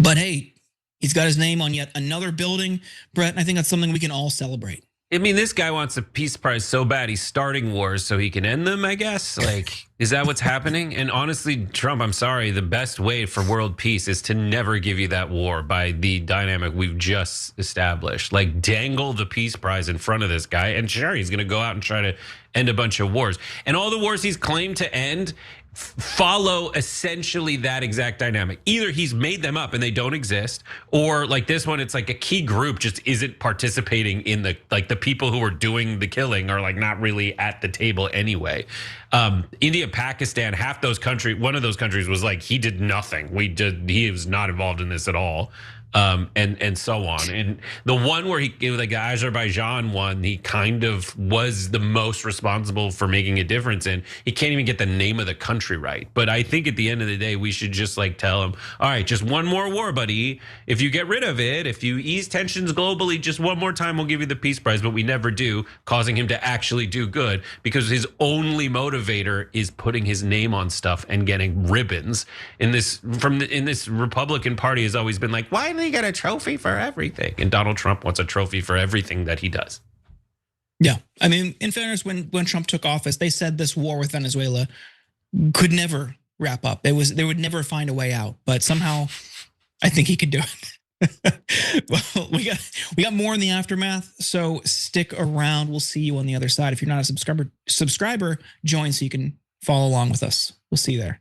But hey, he's got his name on yet another building, Brett, and I think that's something we can all celebrate. I mean, this guy wants a peace prize so bad he's starting wars so he can end them, I guess. Like, is that what's happening? And honestly, Trump, I'm sorry, the best way for world peace is to never give you that war by the dynamic we've just established. Like, dangle the peace prize in front of this guy, and sure, he's going to go out and try to end a bunch of wars. And all the wars he's claimed to end follow essentially that exact dynamic. Either he's made them up and they don't exist, or like this one, it's like a key group just isn't participating in the, like the people who are doing the killing are like not really at the table anyway. India, Pakistan, half those countries, one of those countries was like, he did nothing. He was not involved in this at all. And so on. And the one where the Azerbaijan one, he kind of was the most responsible for making a difference in. He can't even get the name of the country right. But I think at the end of the day, we should just like tell him, all right, just one more war, buddy. If you get rid of it, if you ease tensions globally, just one more time, we'll give you the peace prize. But we never do, causing him to actually do good because his only motivator is putting his name on stuff and getting ribbons. In this Republican Party has always been like, why do they get a trophy for everything? And Donald Trump wants a trophy for everything that he does. Yeah, I mean, in fairness, when Trump took office, they said this war with Venezuela could never wrap up. They would never find a way out. But somehow, I think he could do it. Well, we got more in the aftermath, so stick around. We'll see you on the other side. If you're not a subscriber, join so you can follow along with us. We'll see you there.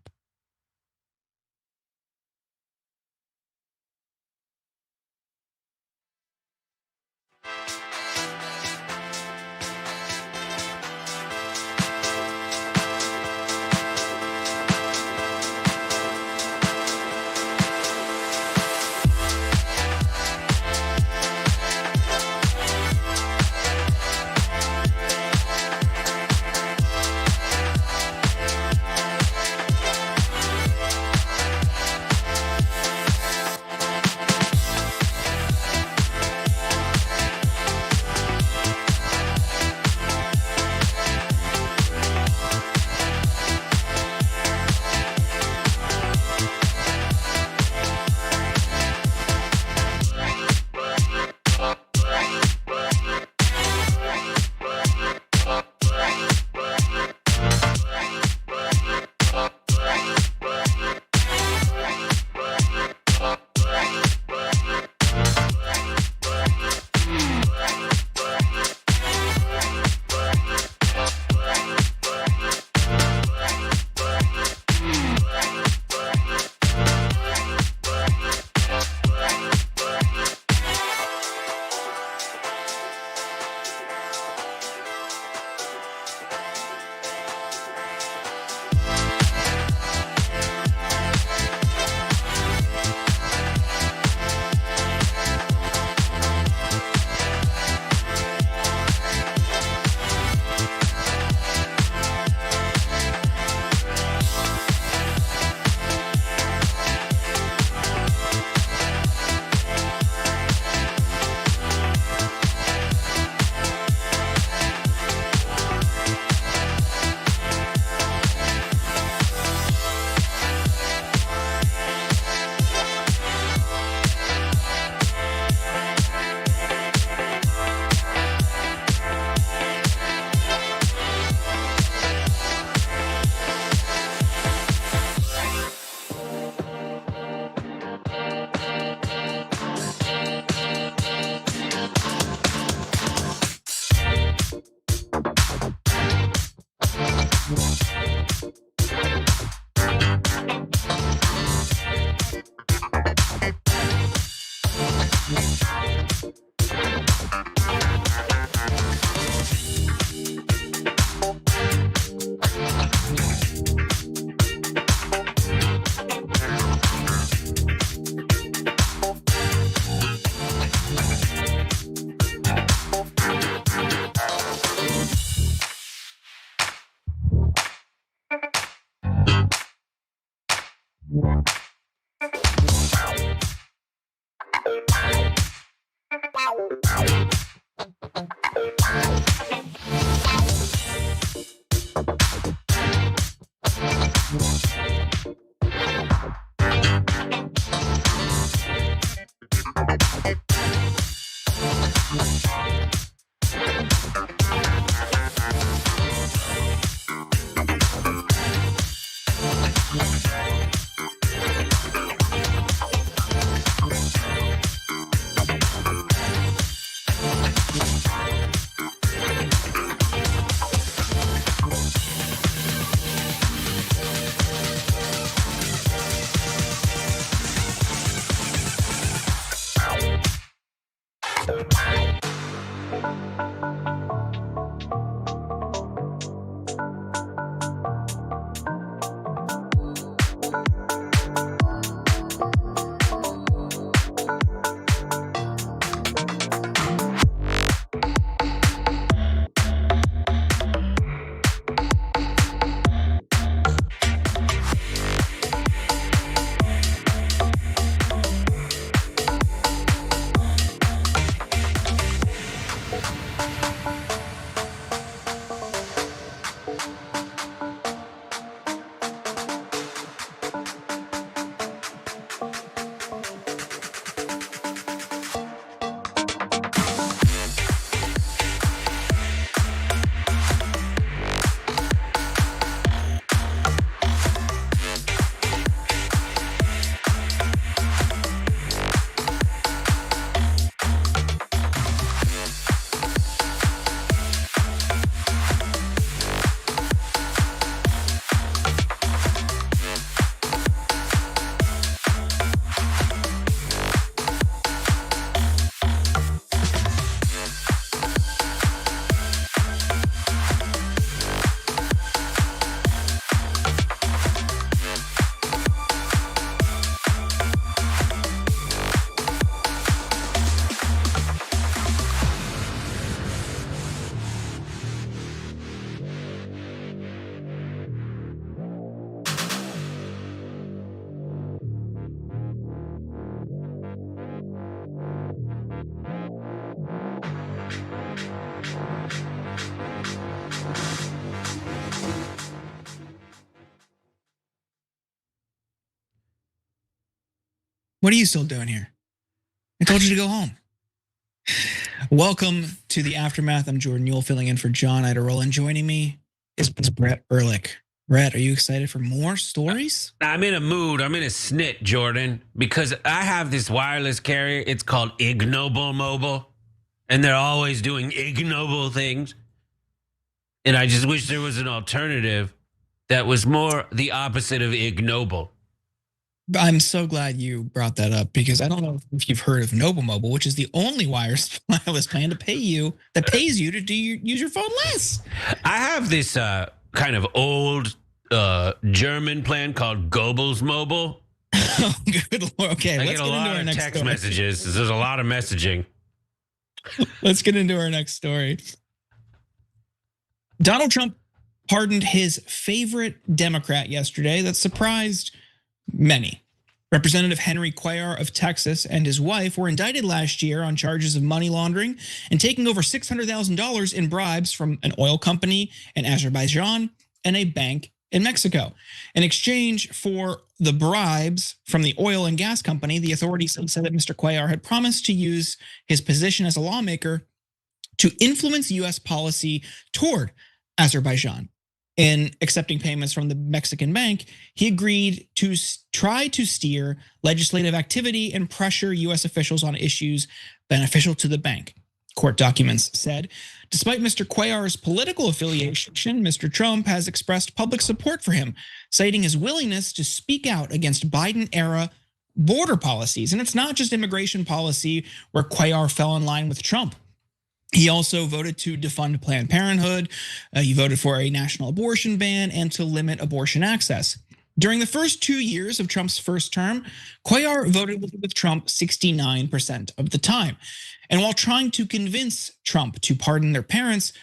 What are you still doing here? I told you to go home. Welcome to the Aftermath. I'm Jordan Uhl, filling in for John Idarola, and joining me is Brett Erlich. Brett, are you excited for more stories? I'm in a mood. I'm in a snit, Jordan, because I have this wireless carrier. It's called Ignoble Mobile, and they're always doing ignoble things. And I just wish there was an alternative that was more the opposite of ignoble. I'm so glad you brought that up, because I don't know if you've heard of Noble Mobile, which is the only wireless plan to pays you to use your phone less. I have this kind of old German plan called Goebbels Mobile. Oh, good Lord. Okay, I let's get a get lot into our of next text story. messages. There's a lot of messaging. Let's get into our next story. Donald Trump pardoned his favorite Democrat yesterday. That surprised many. Representative Henry Cuellar of Texas and his wife were indicted last year on charges of money laundering and taking over $600,000 in bribes from an oil company in Azerbaijan and a bank in Mexico. In exchange for the bribes from the oil and gas company, the authorities said that Mr. Cuellar had promised to use his position as a lawmaker to influence U.S. policy toward Azerbaijan. In accepting payments from the Mexican bank, he agreed to try to steer legislative activity and pressure U.S. officials on issues beneficial to the bank, court documents said. Despite Mr. Cuellar's political affiliation, Mr. Trump has expressed public support for him, citing his willingness to speak out against Biden-era border policies. And it's not just immigration policy where Cuellar fell in line with Trump. He also voted to defund Planned Parenthood. He voted for a national abortion ban and to limit abortion access. During the first 2 years of Trump's first term, Cuellar voted with Trump 69% of the time. And while trying to convince Trump to pardon their parents,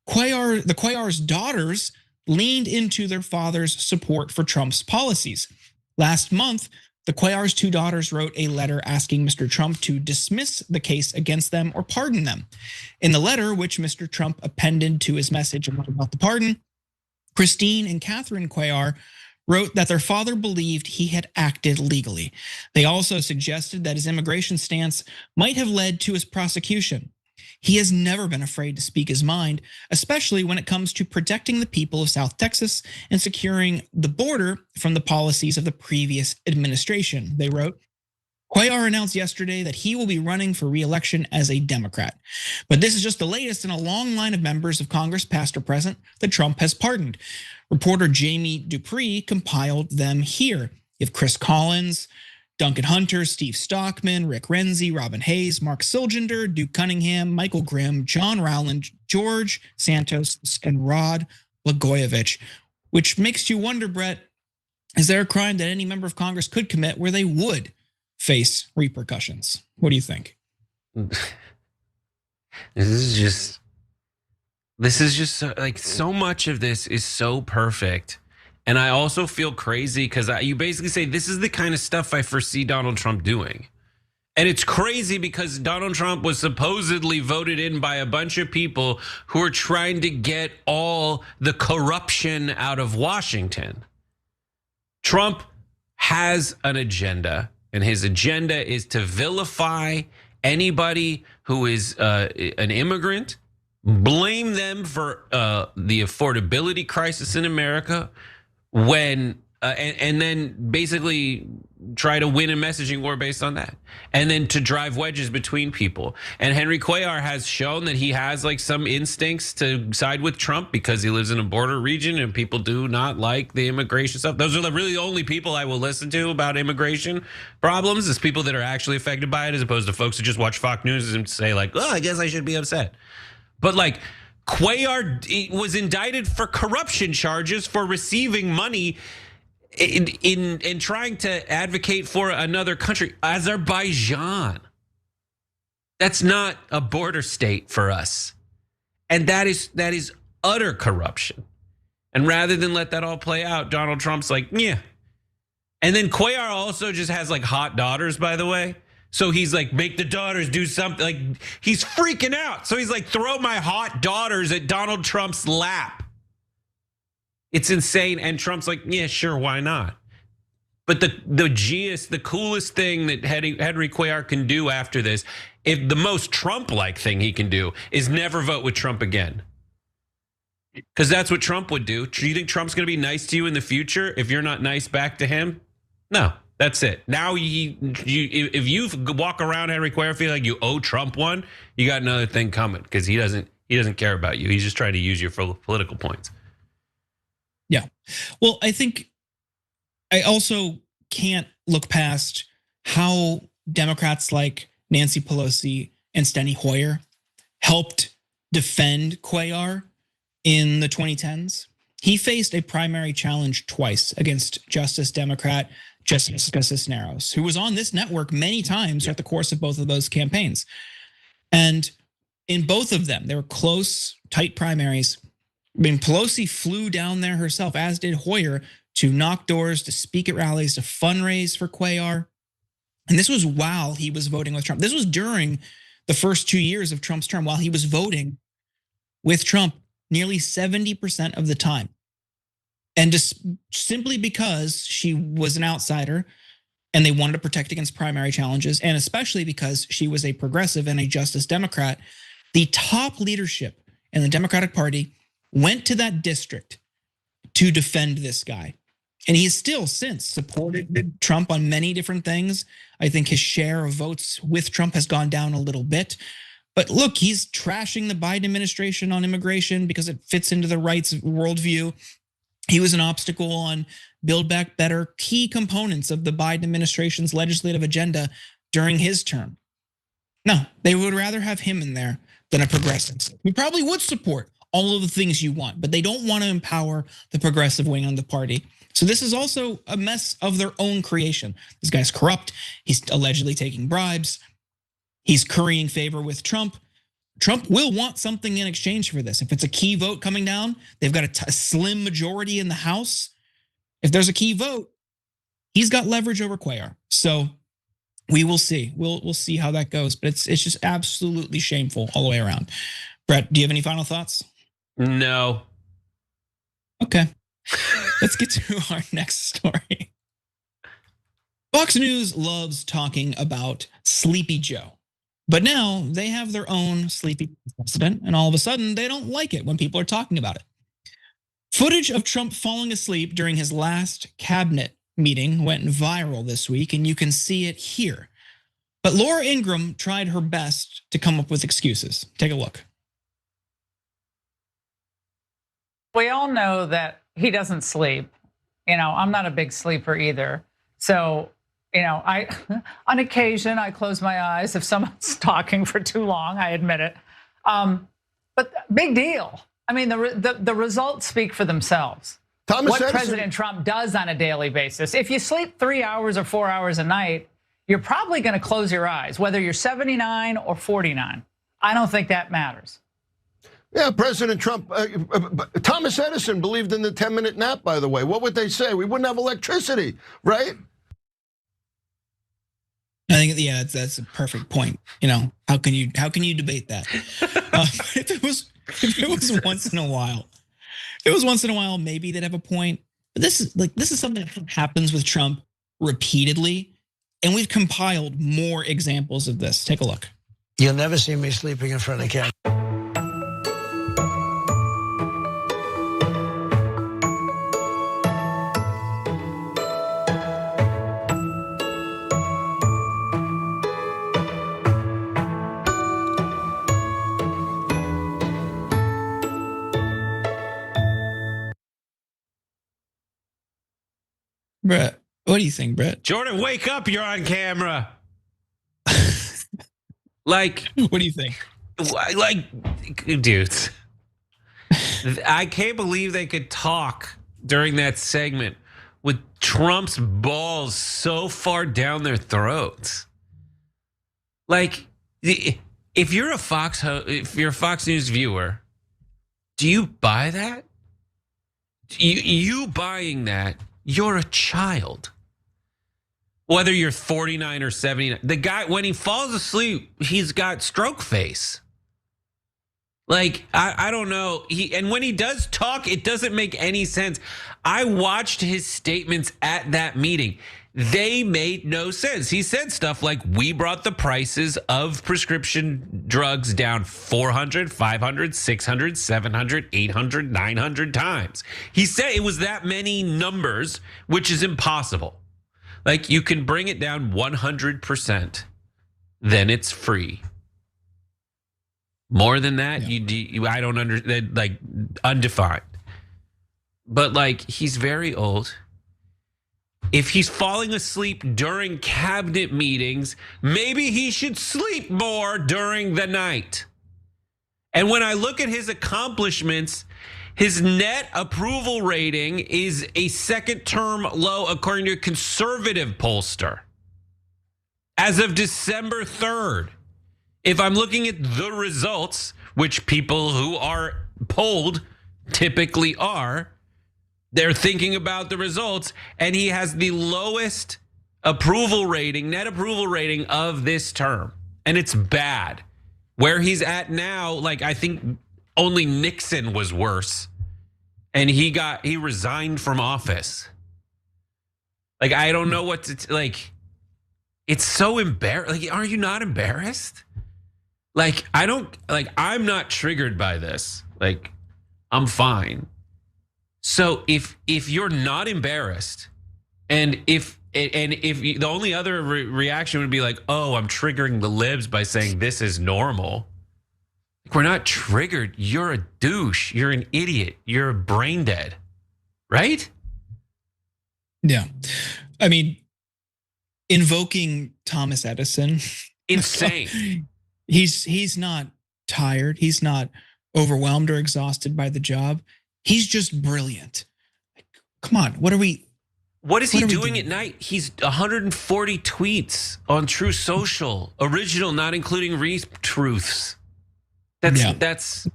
the Cuellar's daughters leaned into their father's support for Trump's policies. Last month, the Cuellar's two daughters wrote a letter asking Mr. Trump to dismiss the case against them or pardon them. In the letter, which Mr. Trump appended to his message about the pardon, Christine and Catherine Cuellar wrote that their father believed he had acted legally. They also suggested that his immigration stance might have led to his prosecution. He has never been afraid to speak his mind, especially when it comes to protecting the people of South Texas and securing the border from the policies of the previous administration, they wrote. Cuellar announced yesterday that he will be running for re-election as a Democrat. But this is just the latest in a long line of members of Congress, past or present, that Trump has pardoned. Reporter Jamie Dupree compiled them here. You have Chris Collins, Duncan Hunter, Steve Stockman, Rick Renzi, Robin Hayes, Mark Silgender, Duke Cunningham, Michael Grimm, John Rowland, George Santos, and Rod Blagojevich, which makes you wonder, Brett, is there a crime that any member of Congress could commit where they would face repercussions? What do you think? This is just like so much of this is so perfect. And I also feel crazy because you basically say this is the kind of stuff I foresee Donald Trump doing. And it's crazy because Donald Trump was supposedly voted in by a bunch of people who are trying to get all the corruption out of Washington. Trump has an agenda, and his agenda is to vilify anybody who is an immigrant, blame them for the affordability crisis in America, and then basically try to win a messaging war based on that, and then to drive wedges between people. And Henry Cuellar has shown that he has like some instincts to side with Trump because he lives in a border region and people do not like the immigration stuff. Those are really the only people I will listen to about immigration problems, is people that are actually affected by it, as opposed to folks who just watch Fox News and say like, oh, I guess I should be upset. But like, Cuellar was indicted for corruption charges for receiving money in trying to advocate for another country, Azerbaijan. That's not a border state for us. And that is utter corruption. And rather than let that all play out, Donald Trump's like, yeah. And then Cuellar also just has like hot daughters, by the way. So he's like, make the daughters do something. Like, he's freaking out. So he's like, throw my hot daughters at Donald Trump's lap. It's insane. And Trump's like, yeah, sure, why not? But the coolest thing that Henry Cuellar can do after this, if the most Trump-like thing he can do, is never vote with Trump again. Because that's what Trump would do. Do you think Trump's going to be nice to you in the future if you're not nice back to him? No. That's it. Now if you walk around Henry Cuellar feel like you owe Trump one, you got another thing coming, because he doesn't care about you. He's just trying to use you for political points. Yeah. Well, I think I also can't look past how Democrats like Nancy Pelosi and Steny Hoyer helped defend Cuellar in the 2010s. He faced a primary challenge twice against Justice Democrat Jessica Cisneros, who was on this network many times throughout the course of both of those campaigns. And in both of them, they were close, tight primaries. I mean, Pelosi flew down there herself, as did Hoyer, to knock doors, to speak at rallies, to fundraise for Cuellar. And this was while he was voting with Trump. This was during the first 2 years of Trump's term, while he was voting with Trump nearly 70% of the time. And just simply because she was an outsider and they wanted to protect against primary challenges, and especially because she was a progressive and a Justice Democrat, the top leadership in the Democratic Party went to that district to defend this guy. And he has still since supported Trump on many different things. I think his share of votes with Trump has gone down a little bit. But look, he's trashing the Biden administration on immigration because it fits into the right's worldview. He was an obstacle on Build Back Better, key components of the Biden administration's legislative agenda during his term. No, they would rather have him in there than a progressive. We probably would support all of the things you want, but they don't want to empower the progressive wing of the party. So this is also a mess of their own creation. This guy's corrupt. He's allegedly taking bribes. He's currying favor with Trump. Trump will want something in exchange for this. If it's a key vote coming down, they've got a slim majority in the House. If there's a key vote, he's got leverage over Cuellar. So we will see. We'll see how that goes. But it's just absolutely shameful all the way around. Brett, do you have any final thoughts? No. Okay. Let's get to our next story. Fox News loves talking about Sleepy Joe. But now they have their own sleepy president, and all of a sudden they don't like it when people are talking about it. Footage of Trump falling asleep during his last cabinet meeting went viral this week, and you can see it here. But Laura Ingraham tried her best to come up with excuses. Take a look. We all know that he doesn't sleep. I'm not a big sleeper either. So, I on occasion I close my eyes if someone's talking for too long. I admit it. But big deal. I mean, the results speak for themselves. What President Trump does on a daily basis. If you sleep 3 hours or 4 hours a night, you're probably going to close your eyes, whether you're 79 or 49. I don't think that matters. Yeah, President Trump, Thomas Edison believed in the 10-minute nap, by the way. What would they say? We wouldn't have electricity, right? I think, yeah, that's a perfect point. How can you debate that? If it was once in a while, maybe they'd have a point. But this is something that happens with Trump repeatedly, and we've compiled more examples of this. Take a look. You'll never see me sleeping in front of camera. Brett, what do you think, Brett? Jordan, wake up, you're on camera. What do you think? Dudes, I can't believe they could talk during that segment with Trump's balls so far down their throats. If you're a Fox News viewer, do you buy that? You buying that? You're a child. Whether you're 49 or 79, the guy, when he falls asleep, he's got stroke face. I don't know. And when he does talk, it doesn't make any sense. I watched his statements at that meeting. They made no sense. He said stuff like, we brought the prices of prescription drugs down 400, 500, 600, 700, 800, 900 times. He said it was that many numbers, which is impossible. You can bring it down 100%, then it's free. More than that, I don't understand, undefined. But he's very old. If he's falling asleep during cabinet meetings, maybe he should sleep more during the night. And when I look at his accomplishments, his net approval rating is a second-term low, according to a conservative pollster. As of December 3rd, if I'm looking at the results, which people who are polled typically are, they're thinking about the results, and he has the lowest approval rating, net approval rating of this term. And it's bad. Where he's at now, I think only Nixon was worse. And he resigned from office. I don't know what to, it's so embarrassing. Are you not embarrassed? I'm not triggered by this. I'm fine. So if you're not embarrassed, and if the only other reaction would be oh, I'm triggering the libs by saying this is normal. We're not triggered. You're a douche. You're an idiot. You're brain dead, right? Yeah, I mean, invoking Thomas Edison, insane. He's not tired. He's not overwhelmed or exhausted by the job. He's just brilliant. Come on, what is he doing at night? He's 140 tweets on True Social, original, not including retruths. That's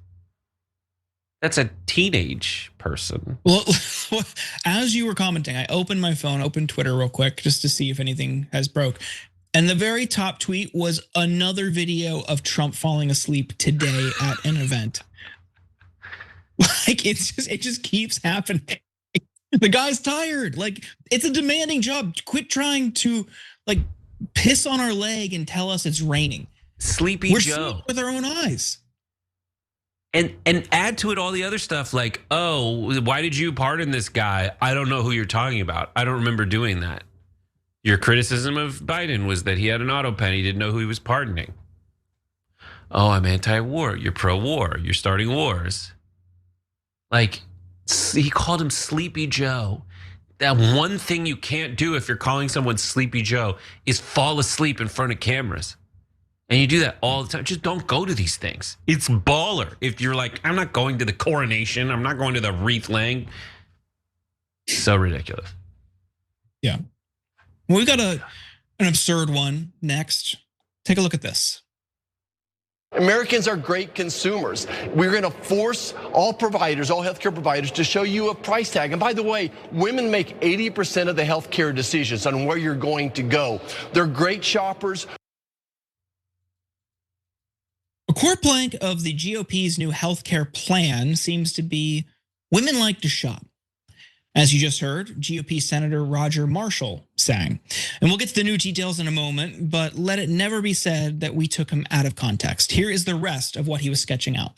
That's a teenage person. Well, as you were commenting, I opened my phone, opened Twitter real quick just to see if anything has broke. And the very top tweet was another video of Trump falling asleep today at an event. Like it just keeps happening. The guy's tired. Like it's a demanding job. Quit trying to like piss on our leg and tell us it's raining. Sleepy We're Joe. seeing it with our own eyes. And add to it all the other stuff like, oh, why did you pardon this guy? I don't know who you're talking about. I don't remember doing that. Your criticism of Biden was that he had an auto pen. He didn't know who he was pardoning. Oh, I'm anti-war. You're pro-war. You're starting wars. Like, he called him Sleepy Joe. That one thing you can't do if you're calling someone Sleepy Joe is fall asleep in front of cameras. And you do that all the time. Just don't go to these things. It's baller. If you're like, I'm not going to the coronation. I'm not going to the wreath laying. So ridiculous. Yeah. Well, we've got an absurd one next. Take a look at this. Americans are great consumers. We're going to force all providers, all healthcare providers, to show you a price tag. And by the way, women make 80% of the healthcare decisions on where you're going to go. They're great shoppers. A core plank of the GOP's new healthcare plan seems to be women like to shop. As you just heard, GOP Senator Roger Marshall sang. And we'll get to the new details in a moment, but let it never be said that we took him out of context. Here is the rest of what he was sketching out.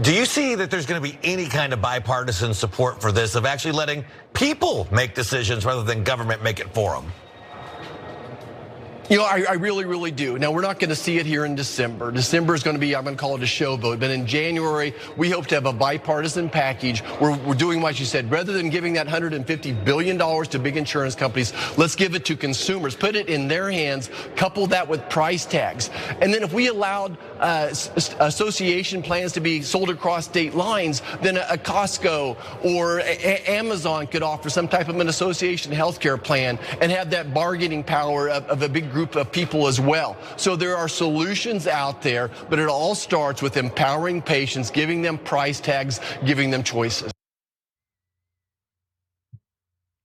Do you see that there's going to be any kind of bipartisan support for this, of actually letting people make decisions rather than government make it for them? You know, I really, really do. Now, we're not going to see it here in December. December is going to be, I'm going to call it a show vote. But in January, we hope to have a bipartisan package where we're doing what you said. Rather than giving that $150 billion to big insurance companies, let's give it to consumers. Put it in their hands, couple that with price tags. And then if we allowed association plans to be sold across state lines, then a Costco or Amazon could offer some type of an association healthcare plan and have that bargaining power of a big group of people as well. So there are solutions out there, but it all starts with empowering patients, giving them price tags, giving them choices.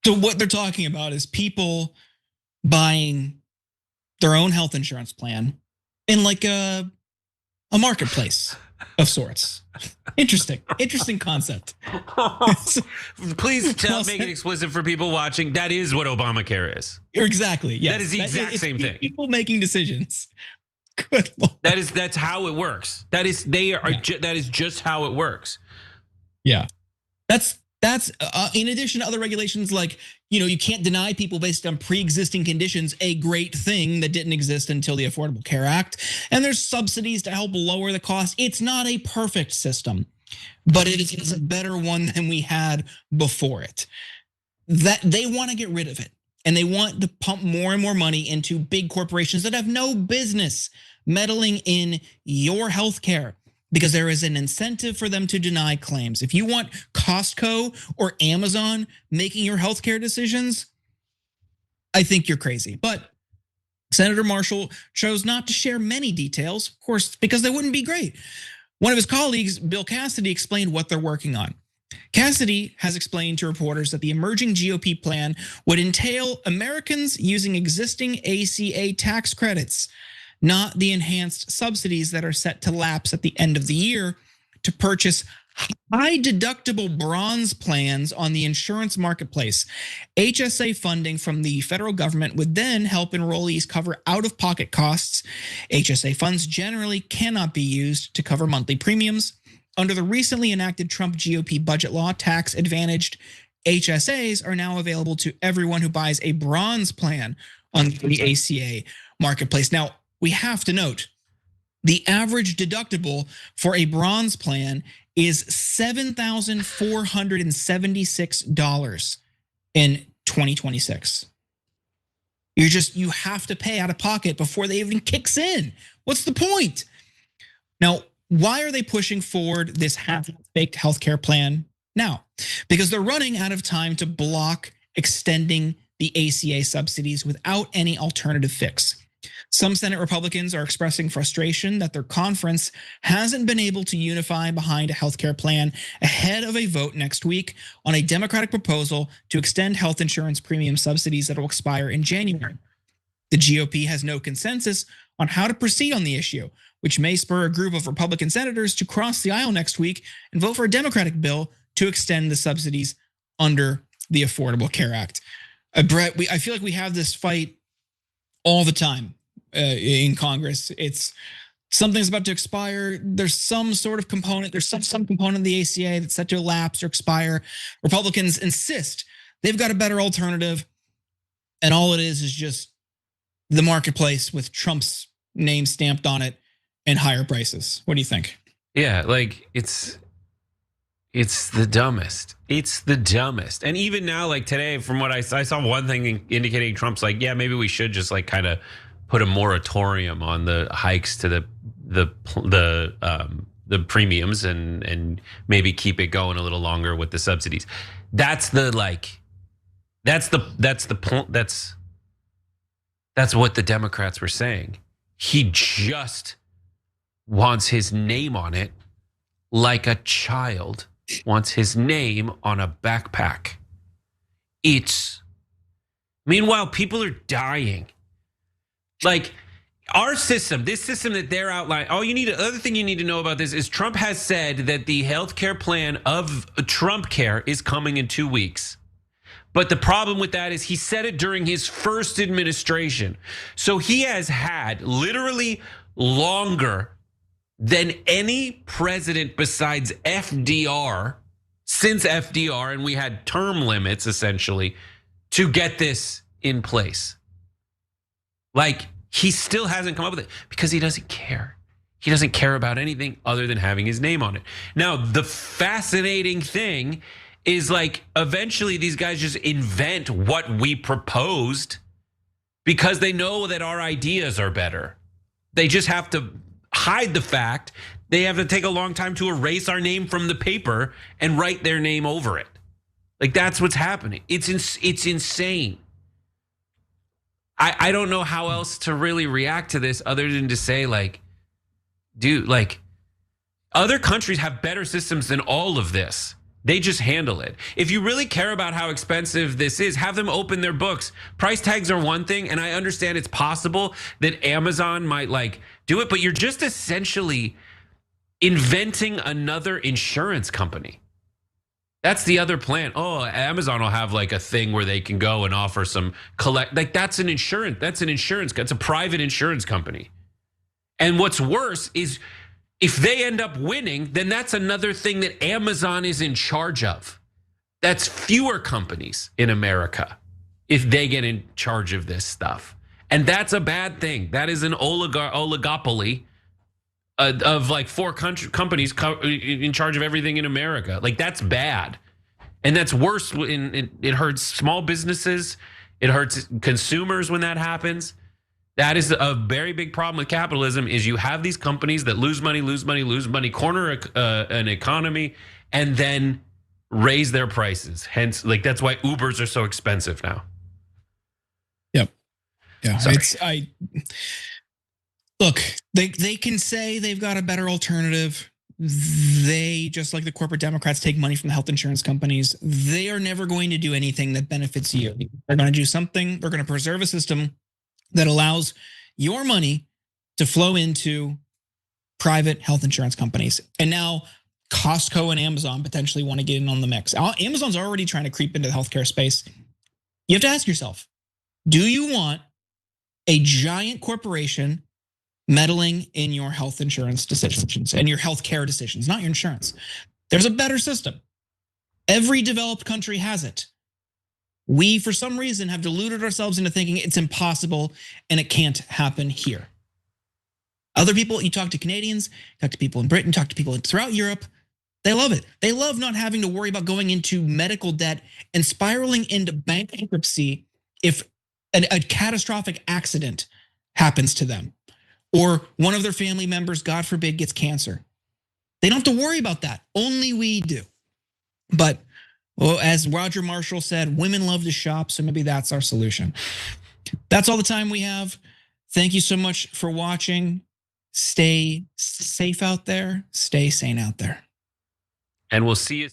So what they're talking about is people buying their own health insurance plan in like a marketplace of sorts. Interesting concept. Please make it explicit for people watching. That is what Obamacare is. Exactly. Yes. That is the exact same thing. People making decisions. Good Lord. That's how it works. That is just how it works. Yeah. That's in addition to other regulations like, you can't deny people based on pre-existing conditions, a great thing that didn't exist until the Affordable Care Act. And there's subsidies to help lower the cost. It's not a perfect system, but it is a better one than we had before it. That they want to get rid of it. And they want to pump more and more money into big corporations that have no business meddling in your healthcare, because there is an incentive for them to deny claims. If you want Costco or Amazon making your healthcare decisions, I think you're crazy. But Senator Marshall chose not to share many details, of course, because they wouldn't be great. One of his colleagues, Bill Cassidy, explained what they're working on. Cassidy has explained to reporters that the emerging GOP plan would entail Americans using existing ACA tax credits, not the enhanced subsidies that are set to lapse at the end of the year, to purchase high deductible bronze plans on the insurance marketplace. HSA funding from the federal government would then help enrollees cover out-of-pocket costs. HSA funds generally cannot be used to cover monthly premiums. Under the recently enacted Trump GOP budget law, tax-advantaged HSAs are now available to everyone who buys a bronze plan on the ACA marketplace. Now, we have to note, the average deductible for a bronze plan is $7,476 in 2026. You have to pay out of pocket before they even kicks in. What's the point? Now, why are they pushing forward this half-baked healthcare plan now? Because they're running out of time to block extending the ACA subsidies without any alternative fix. Some Senate Republicans are expressing frustration that their conference hasn't been able to unify behind a healthcare plan ahead of a vote next week on a Democratic proposal to extend health insurance premium subsidies that will expire in January. The GOP has no consensus on how to proceed on the issue, which may spur a group of Republican senators to cross the aisle next week and vote for a Democratic bill to extend the subsidies under the Affordable Care Act. Brett, I feel like we have this fight all the time in Congress. It's something's about to expire. There's some sort of component. There's some component of the ACA that's set to elapse or expire. Republicans insist they've got a better alternative, and all it is just the marketplace with Trump's name stamped on it and higher prices. What do you think? Yeah, like it's the dumbest. It's the dumbest. And even now, like today, from what I saw one thing indicating Trump's like, yeah, maybe we should just like kind of put a moratorium on the hikes to the premiums and maybe keep it going a little longer with the subsidies. That's what the Democrats were saying. He just wants his name on it like a child wants his name on a backpack. Meanwhile, people are dying. Like our system, this system that they're outlining, the other thing you need to know about this is Trump has said that the healthcare plan of Trump Care is coming in 2 weeks. But the problem with that is he said it during his first administration. So he has had literally longer than any president besides FDR, since FDR, and we had term limits essentially, to get this in place. Like, he still hasn't come up with it because he doesn't care. He doesn't care about anything other than having his name on it. Now, the fascinating thing is like, eventually these guys just invent what we proposed because they know that our ideas are better. They just have to hide the fact they have to take a long time to erase our name from the paper and write their name over it. Like, that's what's happening. It's insane. I don't know how else to really react to this other than to say, like, dude, like, other countries have better systems than all of this. They just handle it. If you really care about how expensive this is, have them open their books. Price tags are one thing, and I understand it's possible that Amazon might like do it, but you're just essentially inventing another insurance company. That's the other plan. Oh, Amazon will have like a thing where they can go and offer some collect. Like that's an insurance. That's a private insurance company. And what's worse is if they end up winning, then that's another thing that Amazon is in charge of. That's fewer companies in America if they get in charge of this stuff. And that's a bad thing. That is an oligopoly of like four companies in charge of everything in America. Like that's bad. And that's worse. It hurts small businesses. It hurts consumers when that happens. That is a very big problem with capitalism is you have these companies that lose money, corner an economy, and then raise their prices. Hence, like that's why Ubers are so expensive now. Yep. Yeah. Sorry. Look, they can say they've got a better alternative. They, just like the corporate Democrats, take money from the health insurance companies. They are never going to do anything that benefits you. They're going to do something. They're going to preserve a system that allows your money to flow into private health insurance companies. And now Costco and Amazon potentially want to get in on the mix. Amazon's already trying to creep into the healthcare space. You have to ask yourself, do you want a giant corporation meddling in your health insurance decisions and your healthcare decisions, not your insurance? There's a better system. Every developed country has it. We, for some reason, have deluded ourselves into thinking it's impossible and it can't happen here. Other people, you talk to Canadians, talk to people in Britain, talk to people throughout Europe, they love it. They love not having to worry about going into medical debt and spiraling into bankruptcy if a catastrophic accident happens to them or one of their family members, God forbid, gets cancer. They don't have to worry about that. Only we do. But well, as Roger Marshall said, women love to shop, so maybe that's our solution. That's all the time we have. Thank you so much for watching. Stay safe out there. Stay sane out there. And we'll see you.